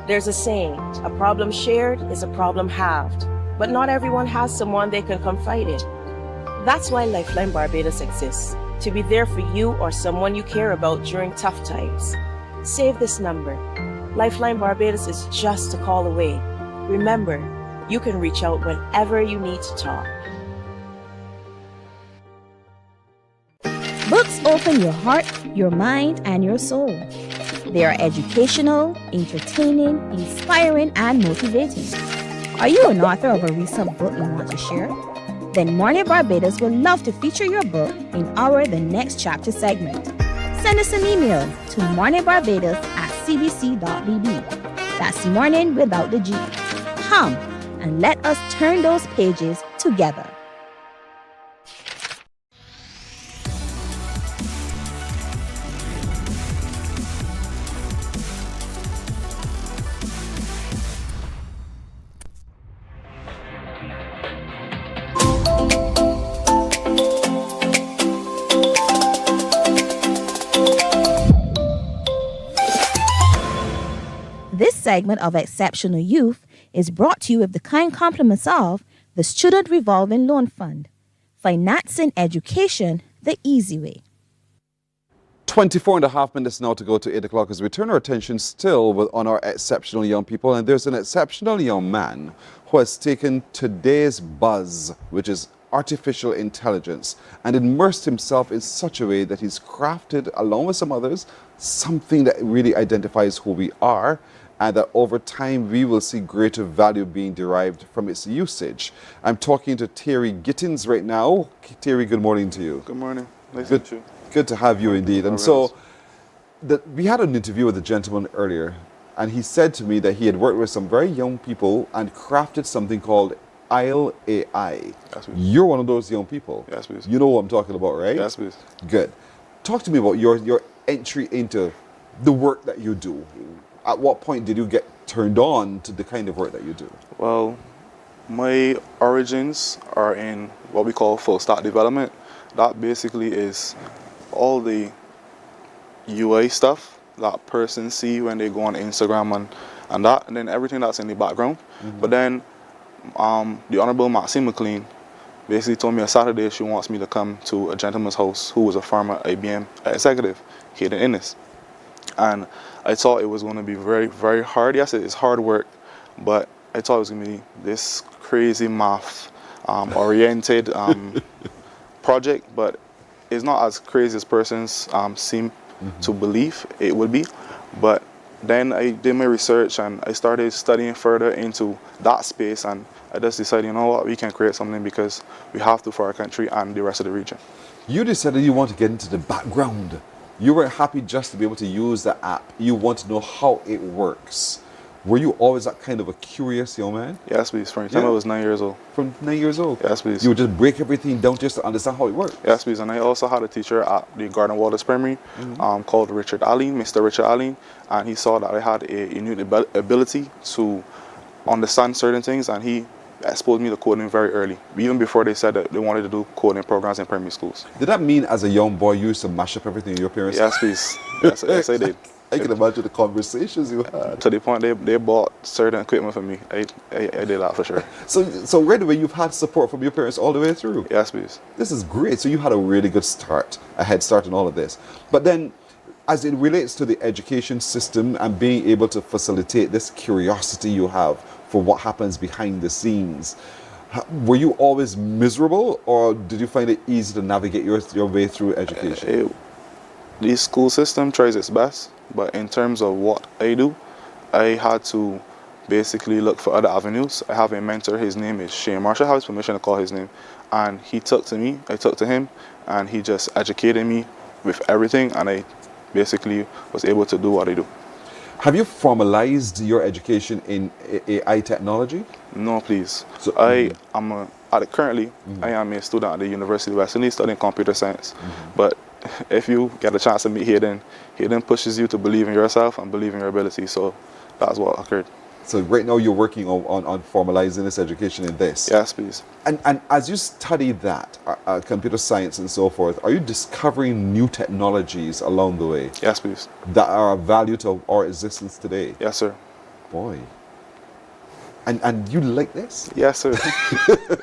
There's a saying, a problem shared is a problem halved, but not everyone has someone they can confide in. That's why Lifeline Barbados exists, to be there for you or someone you care about during tough times. Save this number. Lifeline Barbados is just a call away. Remember, you can reach out whenever you need to talk. Books open your heart, your mind, and your soul. They are educational, entertaining, inspiring, and motivating. Are you an author of a recent book you want to share? Then Mornin Barbados would love to feature your book in our The Next Chapter segment. Send us an email to morninbarbados@cbc.bb. That's morning without the G. Come and let us turn those pages together. This segment of Exceptional Youth is brought to you with the kind compliments of the Student Revolving Loan Fund. Financing education the easy way. 24 and a half minutes now to go to 8 o'clock as we turn our attention still on our exceptional young people. And there's an exceptional young man who has taken today's buzz, which is artificial intelligence, and immersed himself in such a way that he's crafted, along with some others, something that really identifies who we are, and that over time we will see greater value being derived from its usage. I'm talking to Terry Gittins right now. Terry, good morning to you. Good morning. Nice to meet you. Good to have you indeed. And so we had an interview with a gentleman earlier, and he said to me that he had worked with some very young people and crafted something called Isle AI. Yes, please. You're one of those young people. Yes, please. You know what I'm talking about, right? Yes, please. Good. Talk to me about your entry into the work that you do. At what point did you get turned on to the kind of work that you do? Well, my origins are in what we call full stack development. That basically is all the UI stuff that persons see when they go on Instagram and that, and then everything that's in the background. Mm-hmm. But then the Honorable Maxine McLean basically told me on Saturday she wants me to come to a gentleman's house who was a former IBM executive here in Innis. And I thought it was going to be very, very hard. Yes, it's hard work, but I thought it was going to be this crazy math oriented project, but it's not as crazy as persons seem to believe it would be. But then I did my research and I started studying further into that space, and I just decided, you know what, we can create something because we have to for our country and the rest of the region. You decided you want to get into the background. You weren't happy just to be able to use the app. You want to know how it works. Were you always that kind of a curious young man? Yes, please. From the time I was 9 years old. From 9 years old? Yes, please. You would just break everything down just to understand how it works? Yes, please. And I also had a teacher at the Garden Waters Primary called Richard Allen, Mr. Richard Allen, and he saw that I had a unique ability to understand certain things, and he exposed me to coding very early, even before they said that they wanted to do coding programs in primary schools. Did that mean as a young boy you used to mash up everything in your parents' Yes, please. Yes, I did. I can imagine the conversations you had. To the point they bought certain equipment for me. I did that for sure. So right away you've had support from your parents all the way through? Yes, please. This is great. So you had a really good start, a head start in all of this. But then, as it relates to the education system and being able to facilitate this curiosity you have for what happens behind the scenes, were you always miserable, or did you find it easy to navigate your way through education? The school system tries its best, but in terms of what I do, I had to basically look for other avenues. I have a mentor, his name is Shane Marshall. I have his permission to call his name, and he took to me, I took to him, and he just educated me with everything, and I basically was able to do what I do. Have you formalized your education in AI technology? No, please. So, currently, I am a student at the University of West Indies studying computer science. But if you get a chance to meet Hayden, Hayden pushes you to believe in yourself and believe in your ability. So that's what occurred. So right now you're working on formalizing this education in this. Yes, please. And as you study that, computer science and so forth, are you discovering new technologies along the way? Yes, please. That are of value to our existence today? Yes, sir. Boy. And you like this? Yes, sir.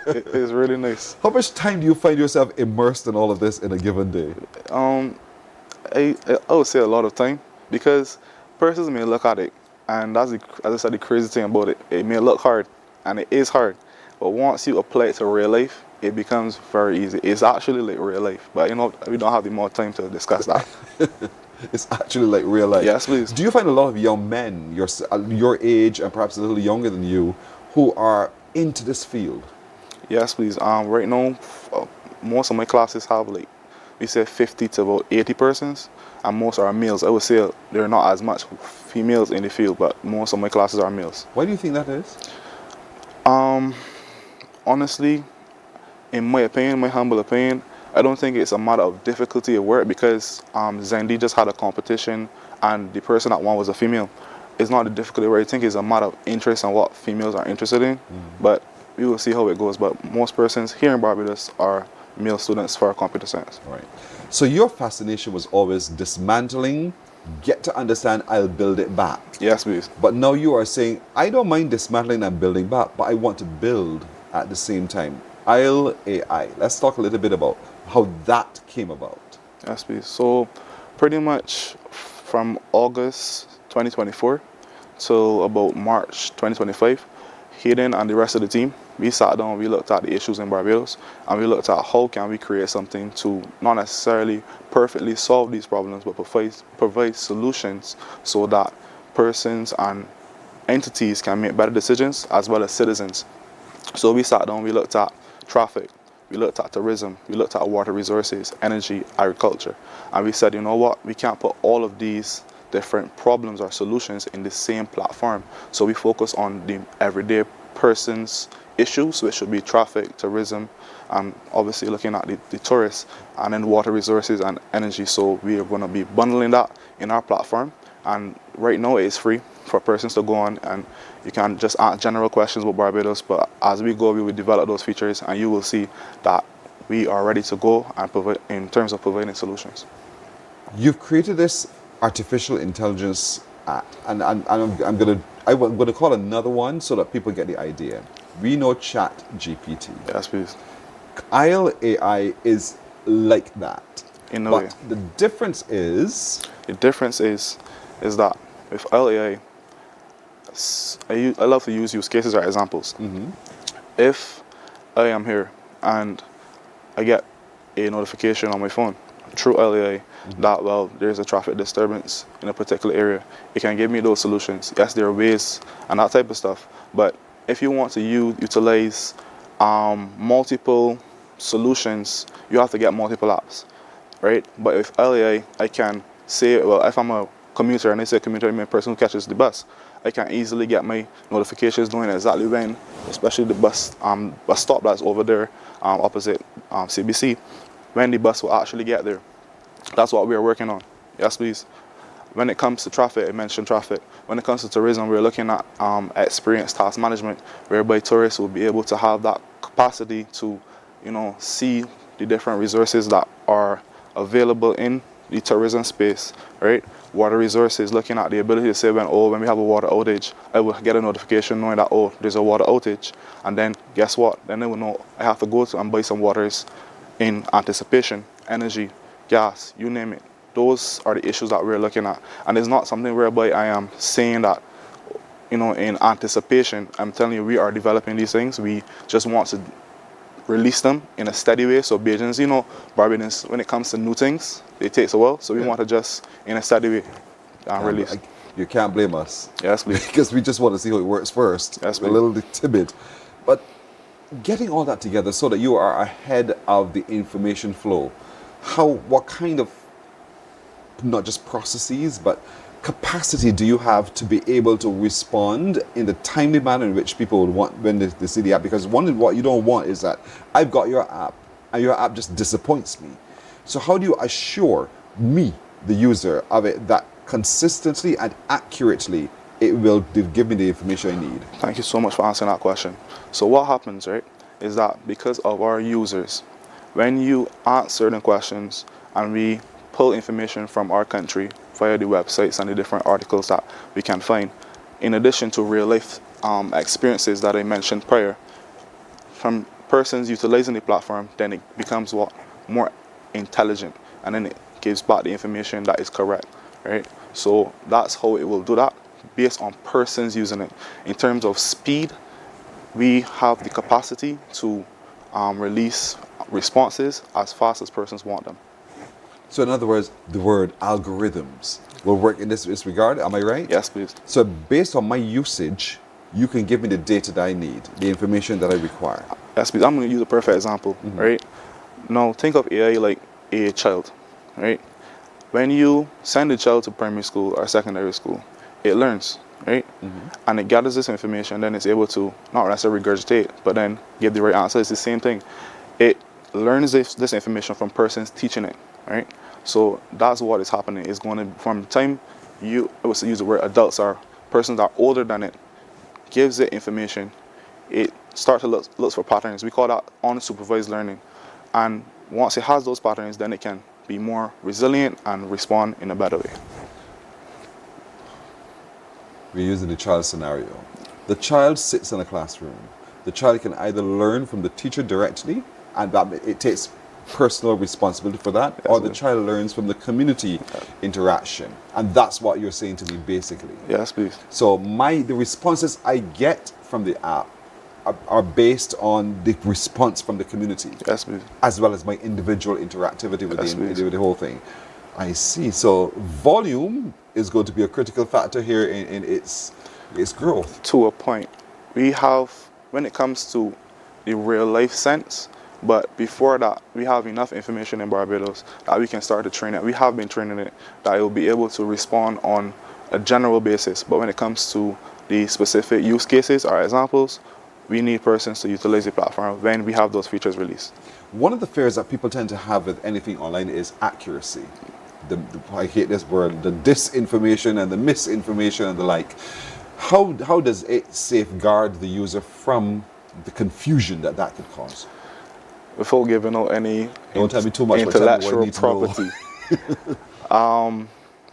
It is really nice. How much time do you find yourself immersed in all of this in a given day? I would say a lot of time, because persons may look at it, and that's as I said, the crazy thing about it. It may look hard, and it is hard, but once you apply it to real life, it becomes very easy. It's actually like real life, but we don't have the more time to discuss that. It's actually like real life. Yes, please. Do you find a lot of young men, your age and perhaps a little younger than you, who are into this field? Yes, please. Right now, most of my classes have we say 50 to about 80 persons, and most are males. I would say there are not as much females in the field, but most of my classes are males. Why do you think that is? Honestly, in my opinion, my humble opinion, I don't think it's a matter of difficulty of work, because Zendi just had a competition and the person that won was a female. It's not the difficulty of work. I think it's a matter of interest and what females are interested in. But we will see how it goes. But most persons here in Barbados are male students for computer science. Right. So your fascination was always dismantling, get to understand, I'll build it back. Yes, please. But now you are saying, I don't mind dismantling and building back, but I want to build at the same time. AI. Let's talk a little bit about how that came about. Yes, please. So pretty much from August 2024 till about March 2025, Hayden and the rest of the team, we sat down, we looked at the issues in Barbados, and we looked at how can we create something to not necessarily perfectly solve these problems, but provide solutions so that persons and entities can make better decisions as well as citizens. So we sat down, we looked at traffic, we looked at tourism, we looked at water resources, energy, agriculture, and we said, you know what, we can't put all of these different problems or solutions in the same platform. So we focus on the everyday person's issues, which should be traffic, tourism, and obviously looking at the tourists, and then water resources and energy. So we are going to be bundling that in our platform, and right now it is free for persons to go on, and you can just ask general questions about Barbados, but as we go, we will develop those features, and you will see that we are ready to go and provide in terms of providing solutions. You've created this artificial intelligence act, and I'm going to call another one so that people get the idea. We know Chat GPT. Yes, please. Isle AI is like that. In a but way. The difference is? The difference is that with Isle AI, I love to use cases or examples. If I am here and I get a notification on my phone through LAI that, well, there's a traffic disturbance in a particular area, it can give me those solutions. Yes, there are ways and that type of stuff, but if you want to utilize multiple solutions, you have to get multiple apps, right? But with LAI, I can say, well, if I'm a commuter and I say a commuter, I mean a person who catches the bus, I can easily get my notifications knowing exactly when, especially the bus stop that's over there opposite CBC, when the bus will actually get there. That's what we are working on. Yes, please. When it comes to traffic, I mentioned traffic. When it comes to tourism, we're looking at experience task management, whereby tourists will be able to have that capacity to, see the different resources that are available in the tourism space, right? Water resources, looking at the ability to say when we have a water outage, I will get a notification knowing that, there's a water outage. And then guess what? Then I will know I have to go to and buy some waters in anticipation, energy, gas, you name it. Those are the issues that we're looking at. And it's not something whereby I am saying that, in anticipation. I'm telling you, we are developing these things. We just want to release them in a steady way. So Bajans, Barbadians, when it comes to new things, it takes a while. So we want to just, in a steady way, release. You can't blame us. Yes, please. Because we just want to see how it works first. Yes, we're a little bit timid. But getting all that together so that you are ahead of the information flow, what kind of, not just processes, but capacity do you have to be able to respond in the timely manner in which people would want when they see the app? Because what you don't want is that I've got your app and your app just disappoints me. So how do you assure me, the user, of it that consistently and accurately it will give me the information I need? Thank you so much for answering that question. So what happens, right, is that because of our users, when you answer certain questions and we pull information from our country via the websites and the different articles that we can find, in addition to real life experiences that I mentioned prior, from persons utilizing the platform, then it becomes what? More intelligent, and then it gives back the information that is correct, right? So that's how it will do that, based on persons using it. In terms of speed, we have the capacity to release responses as fast as persons want them. So in other words, the word algorithms will work in this regard, am I right? Yes, please. So based on my usage, you can give me the data that I need, the information that I require. Yes, please. I'm going to use a perfect example, right? Now think of AI like a child, right? When you send a child to primary school or secondary school, it learns, right? And it gathers this information, then it's able to not necessarily regurgitate, but then give the right answer. It's the same thing. It learns this information from persons teaching it, right? So that's what is happening. It's going to, from the time I was to use the word adults or persons that are older than it, gives it information, it starts to look for patterns. We call that unsupervised learning. And once it has those patterns, then it can be more resilient and respond in a better way. We're using the child scenario. The child sits in a classroom. The child can either learn from the teacher directly, and that it takes personal responsibility for that, or the child learns from the community interaction. And that's what you're saying to me, basically. Yes, please. So the responses I get from the app are based on the response from the community. Yes, please. As well as my individual interactivity with the whole thing. I see. So volume is going to be a critical factor here in its growth. To a point. We have, when it comes to the real life sense, but before that, we have enough information in Barbados that we can start to train it. We have been training it, that it will be able to respond on a general basis. But when it comes to the specific use cases or examples, we need persons to utilize the platform when we have those features released. One of the fears that people tend to have with anything online is accuracy. I hate this word, the disinformation and the misinformation and the like. How does it safeguard the user from the confusion that could cause? Without giving out any Don't tell me too much, intellectual property,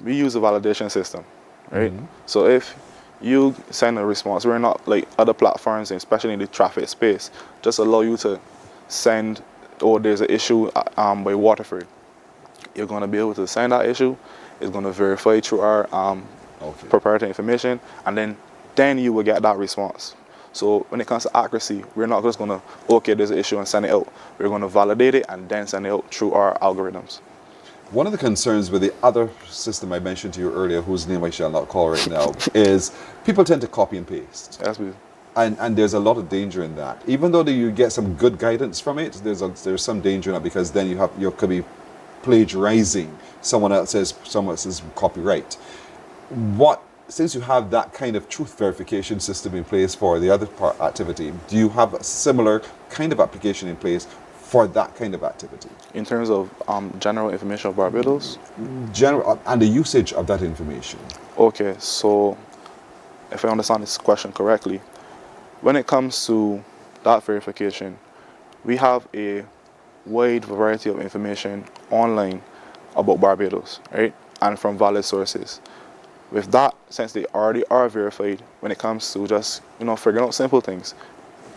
we use a validation system, right? So if you send a response, we're not like other platforms, especially in the traffic space, just allow you to send, there's an issue by Waterford. You're going to be able to send that issue. It's going to verify through our proprietary information, and then you will get that response. So when it comes to accuracy, we're not just going to, okay, there's an issue and send it out. We're going to validate it and then send it out through our algorithms. One of the concerns with the other system I mentioned to you earlier, whose name I shall not call right now, is people tend to copy and paste. Yes, please. And there's a lot of danger in that. Even though you get some good guidance from it, there's some danger in it, because then you could be plagiarizing someone else's copyright. Since you have that kind of truth verification system in place for the other activity, do you have a similar kind of application in place for that kind of activity? In terms of general information of Barbados? General, and the usage of that information. Okay, so if I understand this question correctly, when it comes to that verification, we have a wide variety of information online about Barbados, right? And from valid sources. With that, since they already are verified, when it comes to just, figuring out simple things,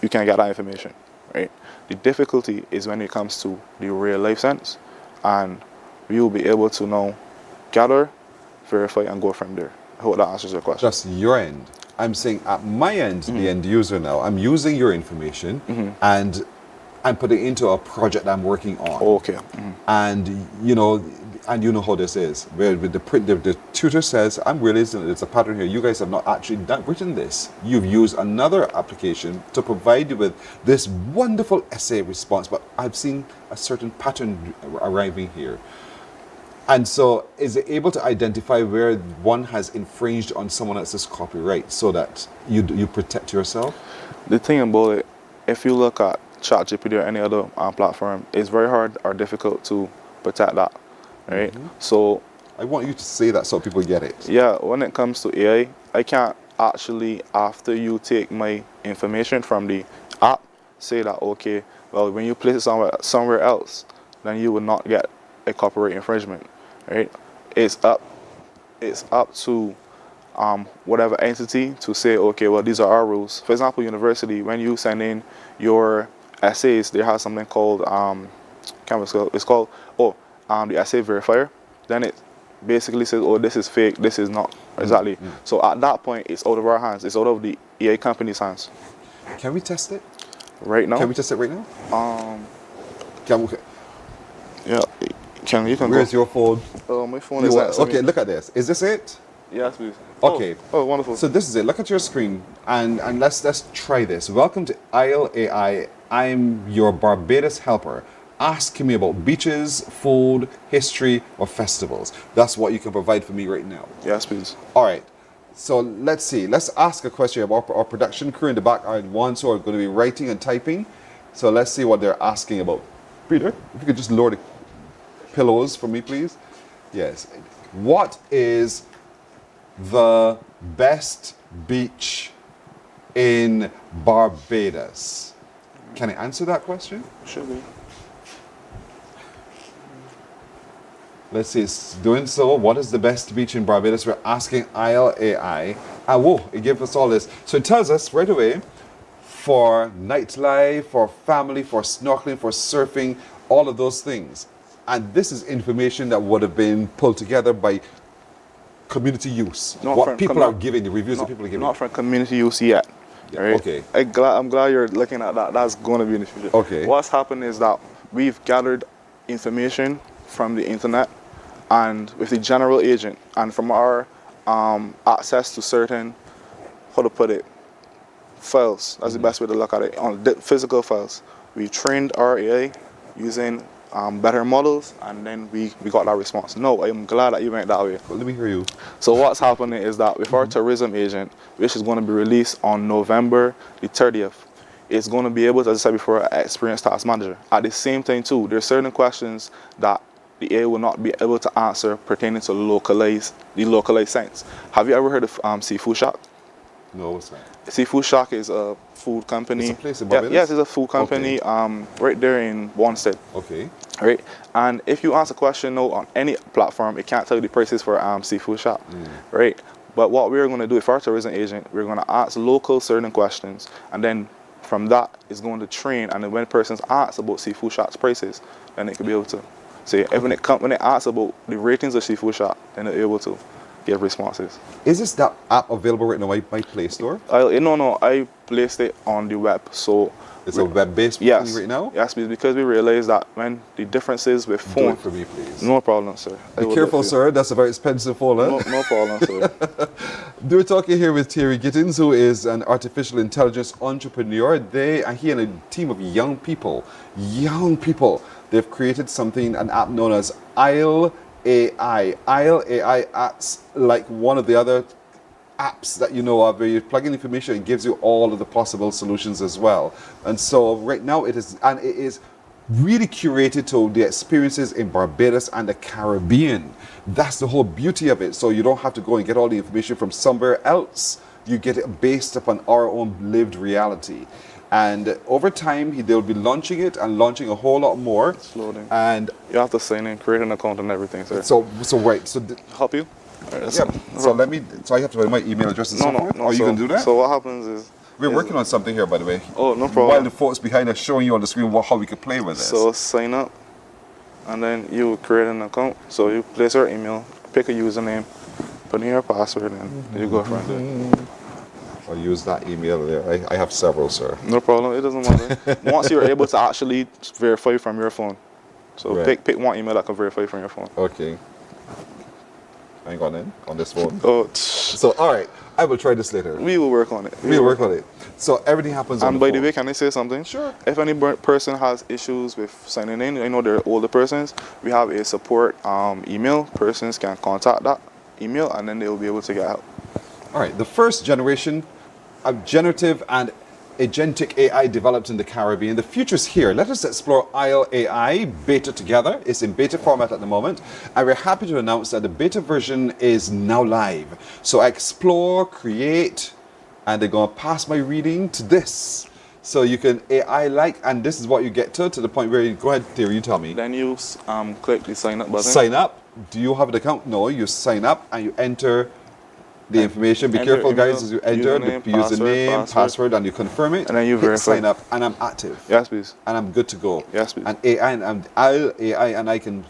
you can get that information, right? The difficulty is when it comes to the real life sense, and we will be able to now gather, verify, and go from there. I hope that answers your question. Just your end. I'm saying at my end, the end user now, I'm using your information and I'm putting it into a project I'm working on. Okay. And you know how this is. Where the tutor says, I'm realizing that there's a pattern here. You guys have not actually written this. You've used another application to provide you with this wonderful essay response, but I've seen a certain pattern arriving here. And so is it able to identify where one has infringed on someone else's copyright so that you protect yourself? The thing about it, if you look at ChatGPT or any other platform, it's very hard or difficult to protect that, right? So I want you to say that so people get it. yeah, when it comes to AI, I can't actually, after you take my information from the app, say that, okay, well, when you place it somewhere else, then you will not get a copyright infringement, right? It's up to whatever entity to say, okay, well, these are our rules. For example, university, when you send in your essays, they have something called the essay verifier. Then it basically says, oh, this is fake, this is not. Exactly. So at that point, it's out of our hands. It's out of the AI company's hands. Can we test it? Right now? Can we test it right now? Yeah. You can Where's go. your phone? My phone is next to me. Okay, look at this. Is this it? Yes, please. Okay. Oh, wonderful. So this is it. Look at your screen and let's try this. Welcome to Isle AI. I'm your Barbados helper. Ask me about beaches, food, history, or festivals. That's what you can provide for me right now. Yes, please. All right. So let's see. Let's ask a question about our production crew in the back are the ones who are going to be writing and typing. So let's see what they're asking about. Peter, if you could just lower the pillows for me, please. Yes. What is the best beach in Barbados? Can I answer that question? Should be. Let's see, it's doing so. What is the best beach in Barbados? We're asking Isle AI. And whoa, it gave us all this. So it tells us right away for nightlife, for family, for snorkeling, for surfing, all of those things. And this is information that would have been pulled together by community use. What people are giving, the reviews that people are giving. Not for community use yet. Right? Okay. I'm glad you're looking at that. That's going to be in the future. Okay. What's happened is that we've gathered information from the internet and with the general agent and from our access to certain, how to put it, files. That's the best way to look at it, on physical files. We trained our AI using better models, and then we got that response. No, I'm glad that you went that way. Well, let me hear you. So what's happening is that with our tourism agent, which is going to be released on November the 30th, it's going to be able to, as I said before, an experienced task manager. At the same time too, there's certain questions that the AI will not be able to answer pertaining to the localized science. Have you ever heard of Seafood Shack? No, what's that? Seafood Shack is a food company. It's a place in Barbados? Yes, it's a food company right there in Wanstead. Okay. Right, and if you ask a question now on any platform, it can't tell you the prices for Seafood Shack. Right, but what we're going to do with our tourism agent, we're going to ask local certain questions, and then from that, it's going to train, and then when persons ask about Seafood Shack's prices, then it could be able to say, when it asks about the ratings of Seafood Shack, then they're able to give responses. Is this that app available right now in my Play Store? No, I placed it on the web, so it's a web-based thing right now? Yes, because we realized that when the differences with phone. Do it for me, please. No problem, sir. Be careful, sir. That's a very expensive phone. Huh? No problem, sir. We're talking here with Thierry Gittins, who is an artificial intelligence entrepreneur. He and a team of young people, they've created an app known as Isle AI. Isle AI acts like one of the other apps that you know of, where you plug in information and gives you all of the possible solutions as well. And so right now it is really curated to the experiences in Barbados and the Caribbean. That's the whole beauty of it. So you don't have to go and get all the information from somewhere else. You get it based upon our own lived reality. And over time, they'll be launching it and launching a whole lot more. It's loading. And you have to sign in, create an account and everything, sir. So help you? Right, so I have to write my email address and so forth? Are you going to do that? So what happens is... We're working on something here, by the way. Oh, no problem. While the folks behind us showing you on the screen how we could play with this. So sign up, and then you create an account. So you place your email, pick a username, put in your password, and you go from there. I'll use that email there. I have several, sir. No problem. It doesn't matter. Once you're able to actually verify from your phone. So pick one email that can verify from your phone. Okay. I ain't got in on this phone. So all right, I will try this later. We will work on it. We'll work on it. So everything happens on the phone. And by the way, can I say something? Sure. If any person has issues with signing in, I know they're older persons, we have a support email. Persons can contact that email, and then they will be able to get help. All right, the first generation of generative and agentic AI developed in the Caribbean. The future's here. Let us explore Isle AI beta together. It's in beta format at the moment, and we're happy to announce that the beta version is now live. So explore, create, and they're going to pass my reading to this. So you can AI-like, and this is what you get to the point where you go ahead, Theory, you tell me. Then you click the sign up button. Sign up. Do you have an account? No, you sign up and you enter the information. Be careful, guys, as you enter the username, password, and you confirm it. And then you verify. Sign up, and I'm active. Yes, please. And I'm good to go. Yes, please. And AI and I'll AI and I can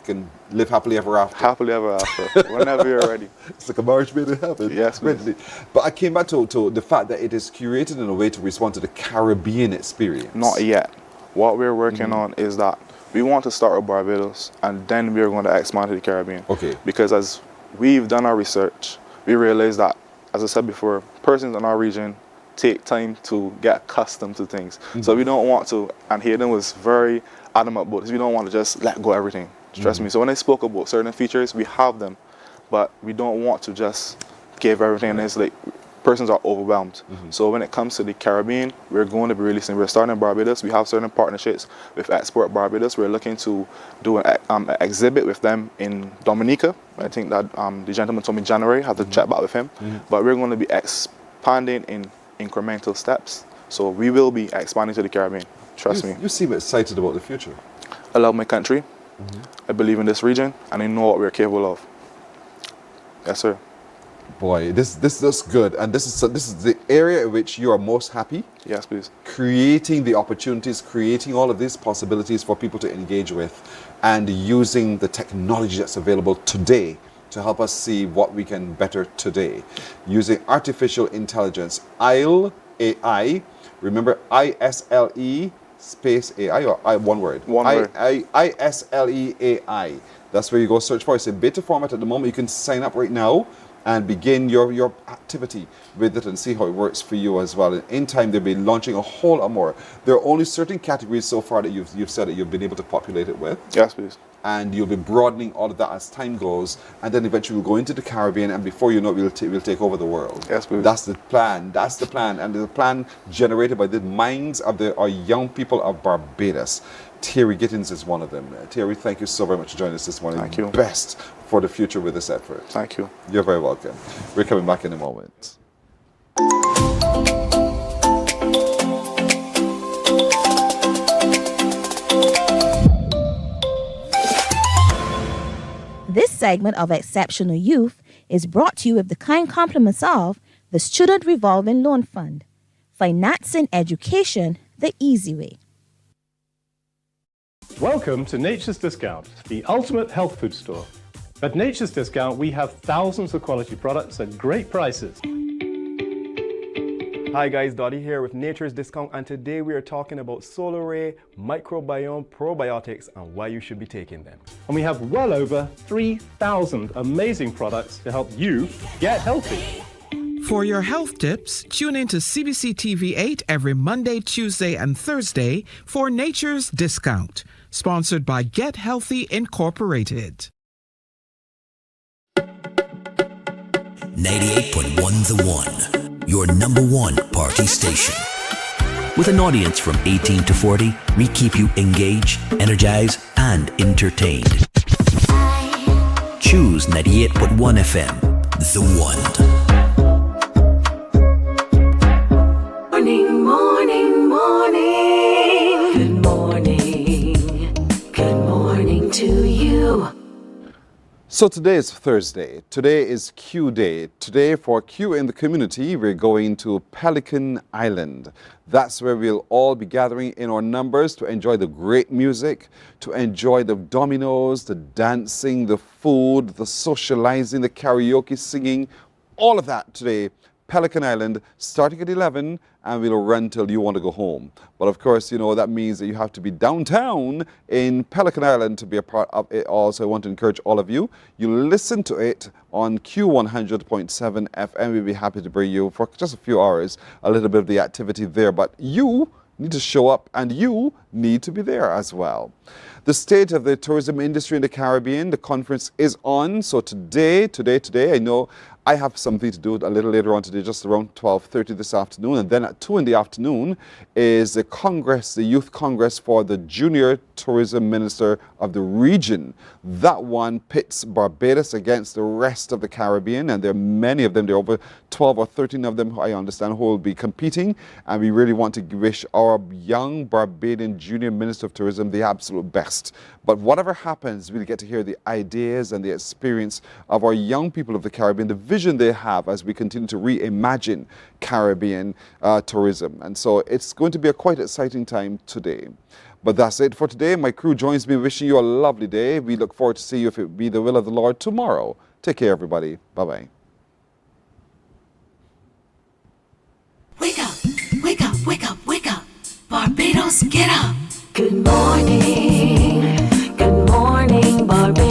live happily ever after. Happily ever after. Whenever you're ready. It's like a marriage made in heaven. Yes, please. But I came back to the fact that it is curated in a way to respond to the Caribbean experience. Not yet. What we're working on is that we want to start with Barbados, and then we're going to expand to the Caribbean. Okay. Because as we've done our research, we realized that, as I said before, persons in our region take time to get accustomed to things. So we don't want to, and Hayden was very adamant about this, we don't want to just let go of everything. Trust me. So when I spoke about certain features, we have them, but we don't want to just give everything. And it's like persons are overwhelmed. So when it comes to the Caribbean, we're going to be releasing, we're starting in Barbados. We have certain partnerships with Export Barbados. We're looking to do an exhibit with them in Dominica. I think that the gentleman told me January, I have to chat back with him. But we're going to be expanding in incremental steps. So we will be expanding to the Caribbean. Trust me. You seem excited about the future. I love my country. I believe in this region, and I know what we're capable of. Yes, sir. Boy, this looks good, and this is the area in which you are most happy. Yes, please. Creating the opportunities, creating all of these possibilities for people to engage with, and using the technology that's available today to help us see what we can better today. Using artificial intelligence, Isle AI. Remember, ISLE space AI, or one word? One word. ISLE AI. That's where you go search for. It's in beta format at the moment. You can sign up right now and begin your activity with it and see how it works for you as well. And in time, they'll be launching a whole lot more. There are only certain categories so far that you've said that you've been able to populate it with. Yes, please. And you'll be broadening all of that as time goes, and then eventually we'll go into the Caribbean, and before you know it, we'll take over the world. Yes, please. That's the plan. That's the plan, and the plan generated by the minds of our young people of Barbados. Thierry Gittins is one of them. Thierry, thank you so very much for joining us this morning. Thank you. Best for the future with this effort. Thank you. You're very welcome. We're coming back in a moment. This segment of Exceptional Youth is brought to you with the kind compliments of the Student Revolving Loan Fund. Financing education the easy way. Welcome to Nature's Discount, the ultimate health food store. At Nature's Discount, we have thousands of quality products at great prices. Hi guys, Dottie here with Nature's Discount, and today we are talking about Solar Ray microbiome probiotics and why you should be taking them. And we have well over 3,000 amazing products to help you get healthy. For your health tips, tune in to CBC TV 8 every Monday, Tuesday, and Thursday for Nature's Discount, sponsored by Get Healthy Incorporated. 98.1 The One, your number one party station. With an audience from 18 to 40, we keep you engaged, energized, and entertained. Choose 98.1 FM, The One. Morning, morning, morning. Good morning. Good morning to you. So today is Thursday. Today is Q Day. Today for Q in the community, we're going to Pelican Island. That's where we'll all be gathering in our numbers to enjoy the great music, to enjoy the dominoes, the dancing, the food, the socializing, the karaoke singing, all of that today. Pelican Island, starting at 11, and we'll run till you want to go home. But of course, you know, that means that you have to be downtown in Pelican Island to be a part of it all. So I want to encourage all of you. You listen to it on Q100.7 FM. We'll be happy to bring you for just a few hours, a little bit of the activity there. But you need to show up, and you need to be there as well. The state of the tourism industry in the Caribbean, the conference is on. So today, I know I have something to do a little later on today, just around 12:30 this afternoon. And then at 2 in the afternoon is the Congress, the Youth Congress for the Junior Tourism Minister of the region. That one pits Barbados against the rest of the Caribbean, and there are many of them. There are over 12 or 13 of them, I understand, who will be competing. And we really want to wish our young Barbadian Junior Minister of Tourism the absolute best. But whatever happens, we'll get to hear the ideas and the experience of our young people of the Caribbean, the vision they have as we continue to reimagine Caribbean tourism. And so it's going to be a quite exciting time today. But that's it for today. My crew joins me wishing you a lovely day. We look forward to see you, if it be the will of the Lord, tomorrow. Take care, everybody. Bye-bye. Wake up, wake up, wake up, wake up. Barbados, get up. Good morning, Barbados.